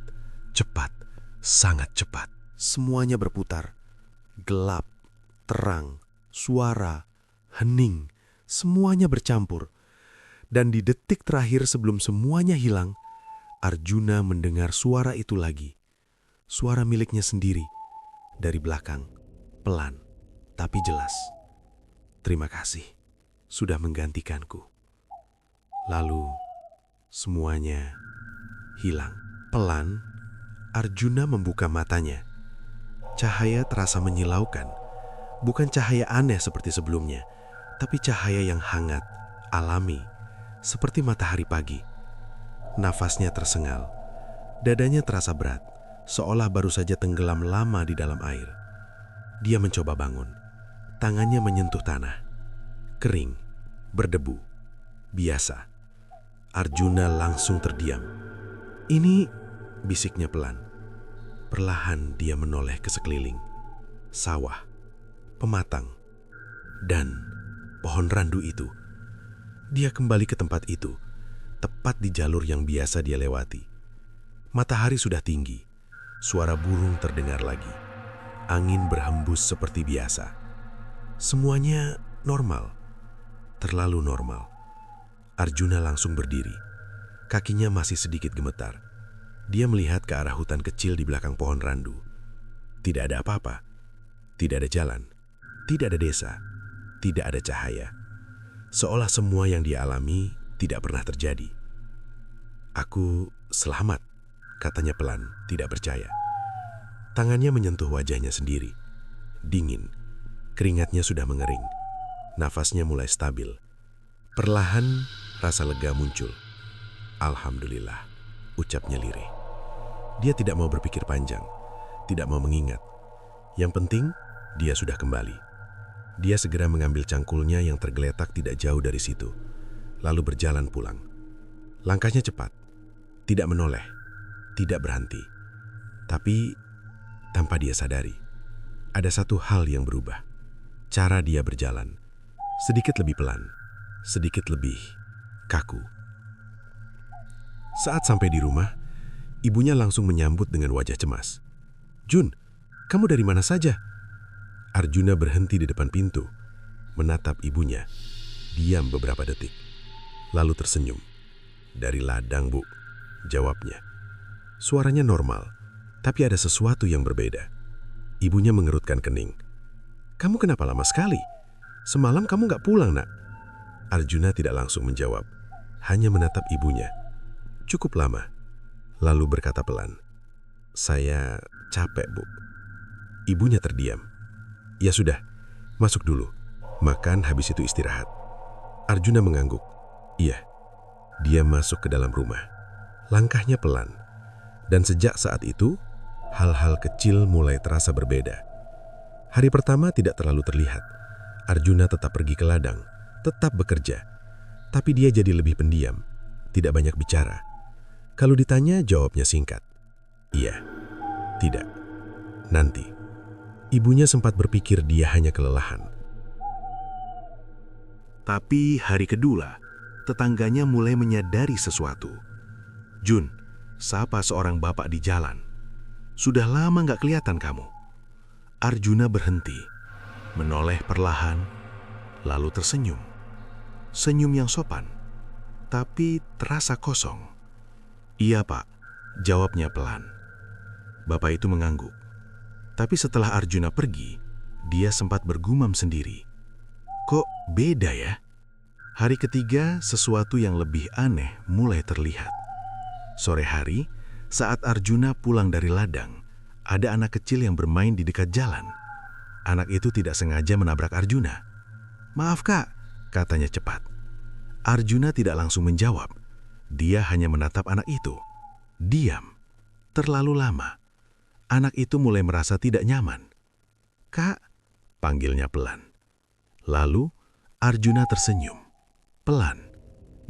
Cepat, sangat cepat. Semuanya berputar. Gelap, terang, suara, hening, semuanya bercampur. Dan di detik terakhir sebelum semuanya hilang, Arjuna mendengar suara itu lagi. Suara miliknya sendiri. Dari belakang, pelan, tapi jelas. "Terima kasih, sudah menggantikanku." Lalu, semuanya hilang. Pelan, Arjuna membuka matanya. Cahaya terasa menyilaukan. Bukan cahaya aneh seperti sebelumnya, tapi cahaya yang hangat, alami, seperti matahari pagi. Nafasnya tersengal. Dadanya terasa berat, seolah baru saja tenggelam lama di dalam air. Dia mencoba bangun. Tangannya menyentuh tanah. Kering, berdebu, biasa. Arjuna langsung terdiam. "Ini," bisiknya pelan. Perlahan dia menoleh ke sekeliling. Sawah, pematang, dan pohon randu itu. Dia kembali ke tempat itu, tepat di jalur yang biasa dia lewati. Matahari sudah tinggi. Suara burung terdengar lagi. Angin berhembus seperti biasa. Semuanya normal. Terlalu normal. Arjuna langsung berdiri. Kakinya masih sedikit gemetar. Dia melihat ke arah hutan kecil di belakang pohon randu. Tidak ada apa-apa. Tidak ada jalan. Tidak ada desa. Tidak ada cahaya. Seolah semua yang dia alami tidak pernah terjadi. "Aku selamat," katanya pelan, tidak percaya. Tangannya menyentuh wajahnya sendiri. Dingin. Keringatnya sudah mengering. Nafasnya mulai stabil. Perlahan, rasa lega muncul. "Alhamdulillah," ucapnya lirih. Dia tidak mau berpikir panjang, tidak mau mengingat. Yang penting, dia sudah kembali. Dia segera mengambil cangkulnya yang tergeletak tidak jauh dari situ, lalu berjalan pulang. Langkahnya cepat, tidak menoleh, tidak berhenti. Tapi tanpa dia sadari, ada satu hal yang berubah. Cara dia berjalan, sedikit lebih pelan, sedikit lebih kaku. Saat sampai di rumah, ibunya langsung menyambut dengan wajah cemas. "Jun, kamu dari mana saja?" Arjuna berhenti di depan pintu, menatap ibunya, diam beberapa detik, lalu tersenyum. "Dari ladang, Bu," jawabnya. Suaranya normal, Tapi ada sesuatu yang berbeda. Ibunya mengerutkan kening. "Kamu kenapa lama sekali? Semalam kamu nggak pulang, Nak?" Arjuna tidak langsung menjawab, hanya menatap ibunya. Cukup lama, lalu berkata pelan, "Saya capek, Bu." Ibunya terdiam. "Ya sudah, masuk dulu. Makan habis itu istirahat." Arjuna mengangguk. Iya, dia masuk ke dalam rumah. Langkahnya pelan. Dan sejak saat itu, hal-hal kecil mulai terasa berbeda. Hari pertama tidak terlalu terlihat. Arjuna tetap pergi ke ladang, tetap bekerja. Tapi dia jadi lebih pendiam, tidak banyak bicara. Kalau ditanya, jawabnya singkat. Iya, tidak, nanti. Ibunya sempat berpikir dia hanya kelelahan. Tapi hari kedua, tetangganya mulai menyadari sesuatu. "Jun, sapa seorang bapak di jalan. Sudah lama nggak kelihatan kamu." Arjuna berhenti, menoleh perlahan, lalu tersenyum. Senyum yang sopan, tapi terasa kosong. "Iya, Pak," jawabnya pelan. Bapak itu mengangguk. Tapi setelah Arjuna pergi, dia sempat bergumam sendiri. Kok beda ya? Hari ketiga, sesuatu yang lebih aneh mulai terlihat. Sore hari, saat Arjuna pulang dari ladang, ada anak kecil yang bermain di dekat jalan. Anak itu tidak sengaja menabrak Arjuna. "Maaf, Kak," katanya cepat. Arjuna tidak langsung menjawab. Dia hanya menatap anak itu. Diam. Terlalu lama. Anak itu mulai merasa tidak nyaman. "Kak," panggilnya pelan. Lalu Arjuna tersenyum, pelan,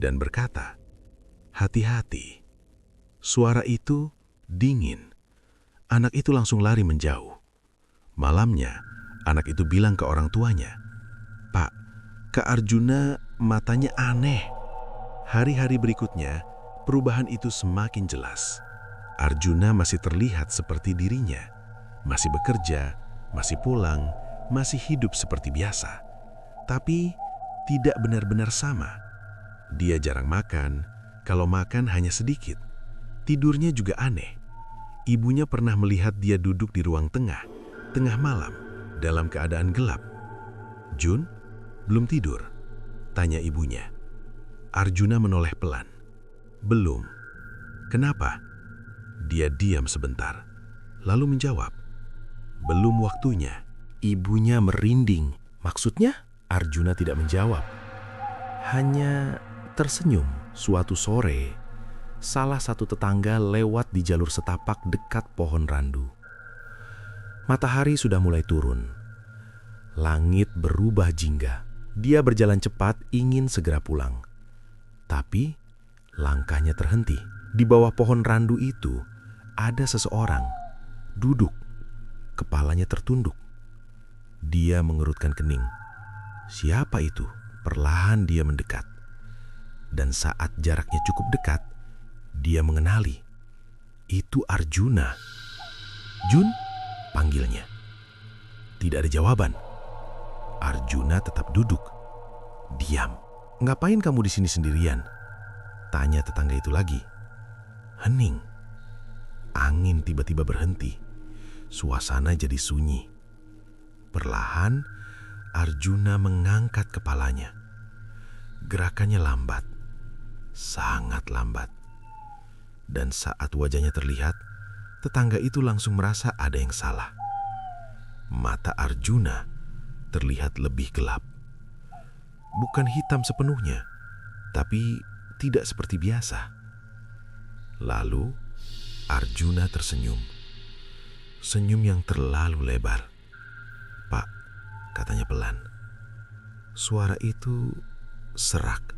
dan berkata, "Hati-hati." Suara itu dingin. Anak itu langsung lari menjauh. Malamnya, anak itu bilang ke orang tuanya, "Pak, Kak Arjuna matanya aneh." Hari-hari berikutnya, perubahan itu semakin jelas. Arjuna masih terlihat seperti dirinya, masih bekerja, masih pulang, masih hidup seperti biasa. Tapi tidak benar-benar sama. Dia jarang makan, kalau makan hanya sedikit. Tidurnya juga aneh. Ibunya pernah melihat dia duduk di ruang tengah malam, dalam keadaan gelap. "Jun, belum tidur?" tanya ibunya. Arjuna menoleh pelan. "Belum." "Kenapa?" Dia diam sebentar, lalu menjawab, "Belum waktunya." Ibunya merinding. Maksudnya? Arjuna tidak menjawab. Hanya tersenyum. Suatu sore, salah satu tetangga lewat di jalur setapak dekat pohon randu. Matahari sudah mulai turun. Langit berubah jingga. Dia berjalan cepat, ingin segera pulang. Tapi langkahnya terhenti. Di bawah pohon randu itu ada seseorang duduk, kepalanya tertunduk. Dia mengerutkan kening. Siapa itu? Perlahan dia mendekat. Dan saat jaraknya cukup dekat, dia mengenali. Itu Arjuna. "Jun?" panggilnya. Tidak ada jawaban. Arjuna tetap duduk, diam. "Ngapain kamu di sini sendirian?" tanya tetangga itu lagi. Hening. Angin tiba-tiba berhenti. Suasana jadi sunyi. Perlahan, Arjuna mengangkat kepalanya. Gerakannya lambat, sangat lambat. Dan saat wajahnya terlihat, tetangga itu langsung merasa ada yang salah. Mata Arjuna terlihat lebih gelap. Bukan hitam sepenuhnya, tapi tidak seperti biasa. Lalu, Arjuna tersenyum. Senyum yang terlalu lebar. "Pak," katanya pelan. Suara itu serak,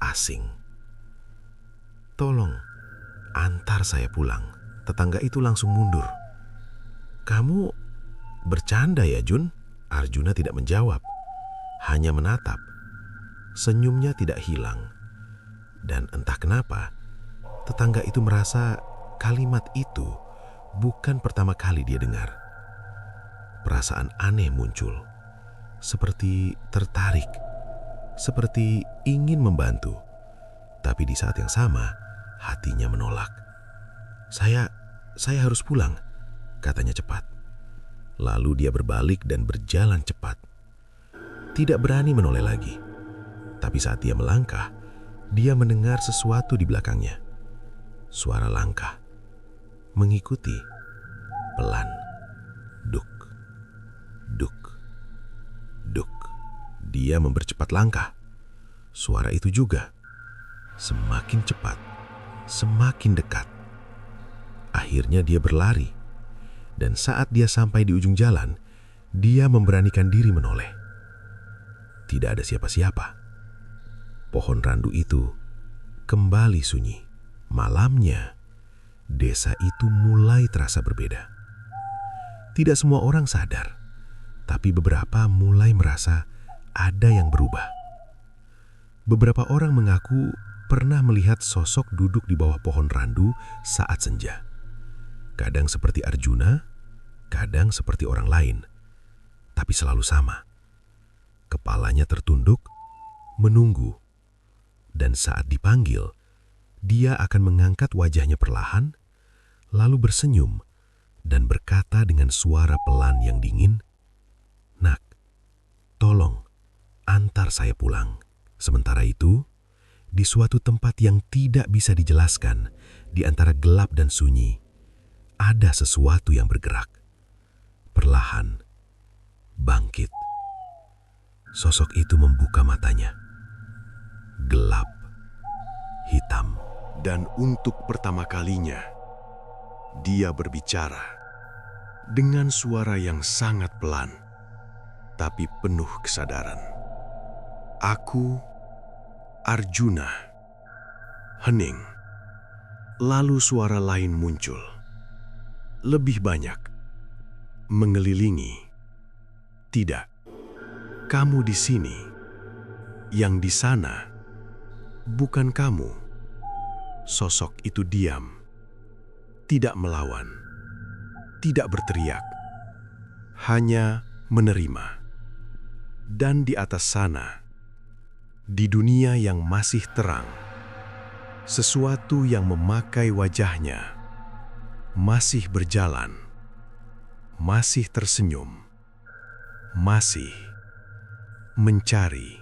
asing. "Tolong, antar saya pulang." Tetangga itu langsung mundur. "Kamu bercanda ya, Jun?" Arjuna tidak menjawab, hanya menatap. Senyumnya tidak hilang. Dan entah kenapa, tetangga itu merasa kalimat itu bukan pertama kali dia dengar. Perasaan aneh muncul, seperti tertarik, seperti ingin membantu. Tapi di saat yang sama, hatinya menolak. Saya Saya harus pulang, katanya cepat. Lalu dia berbalik dan berjalan cepat. Tidak berani menoleh lagi. Tapi saat dia melangkah, dia mendengar sesuatu di belakangnya. Suara langkah. Mengikuti. Pelan. Duk. Duk. Duk. Dia mempercepat langkah. Suara itu juga. Semakin cepat. Semakin dekat. Akhirnya dia berlari. Dan saat dia sampai di ujung jalan, dia memberanikan diri menoleh. Tidak ada siapa-siapa. Pohon randu itu kembali sunyi. Malamnya, desa itu mulai terasa berbeda. Tidak semua orang sadar, tapi beberapa mulai merasa ada yang berubah. Beberapa orang mengaku pernah melihat sosok duduk di bawah pohon randu saat senja. Kadang seperti Arjuna, kadang seperti orang lain, tapi selalu sama. Kepalanya tertunduk, menunggu, dan saat dipanggil, dia akan mengangkat wajahnya perlahan, lalu bersenyum dan berkata dengan suara pelan yang dingin, "Nak, tolong antar saya pulang." Sementara itu, di suatu tempat yang tidak bisa dijelaskan, di antara gelap dan sunyi, ada sesuatu yang bergerak. Perlahan, bangkit. Sosok itu membuka matanya. Gelap, hitam. Dan untuk pertama kalinya, dia berbicara dengan suara yang sangat pelan, tapi penuh kesadaran. "Aku, Arjuna." Hening. Lalu suara lain muncul. Lebih banyak. Mengelilingi. "Tidak. Kamu di sini. Yang di sana. Bukan kamu." Sosok itu diam. Tidak melawan. Tidak berteriak. Hanya menerima. Dan di atas sana, di dunia yang masih terang, sesuatu yang memakai wajahnya masih berjalan, masih tersenyum, masih mencari,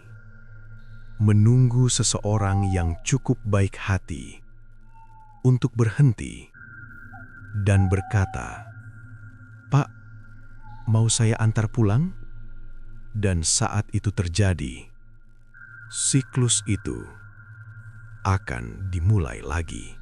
menunggu seseorang yang cukup baik hati untuk berhenti dan berkata, "Pak, mau saya antar pulang?" Dan saat itu terjadi, siklus itu akan dimulai lagi.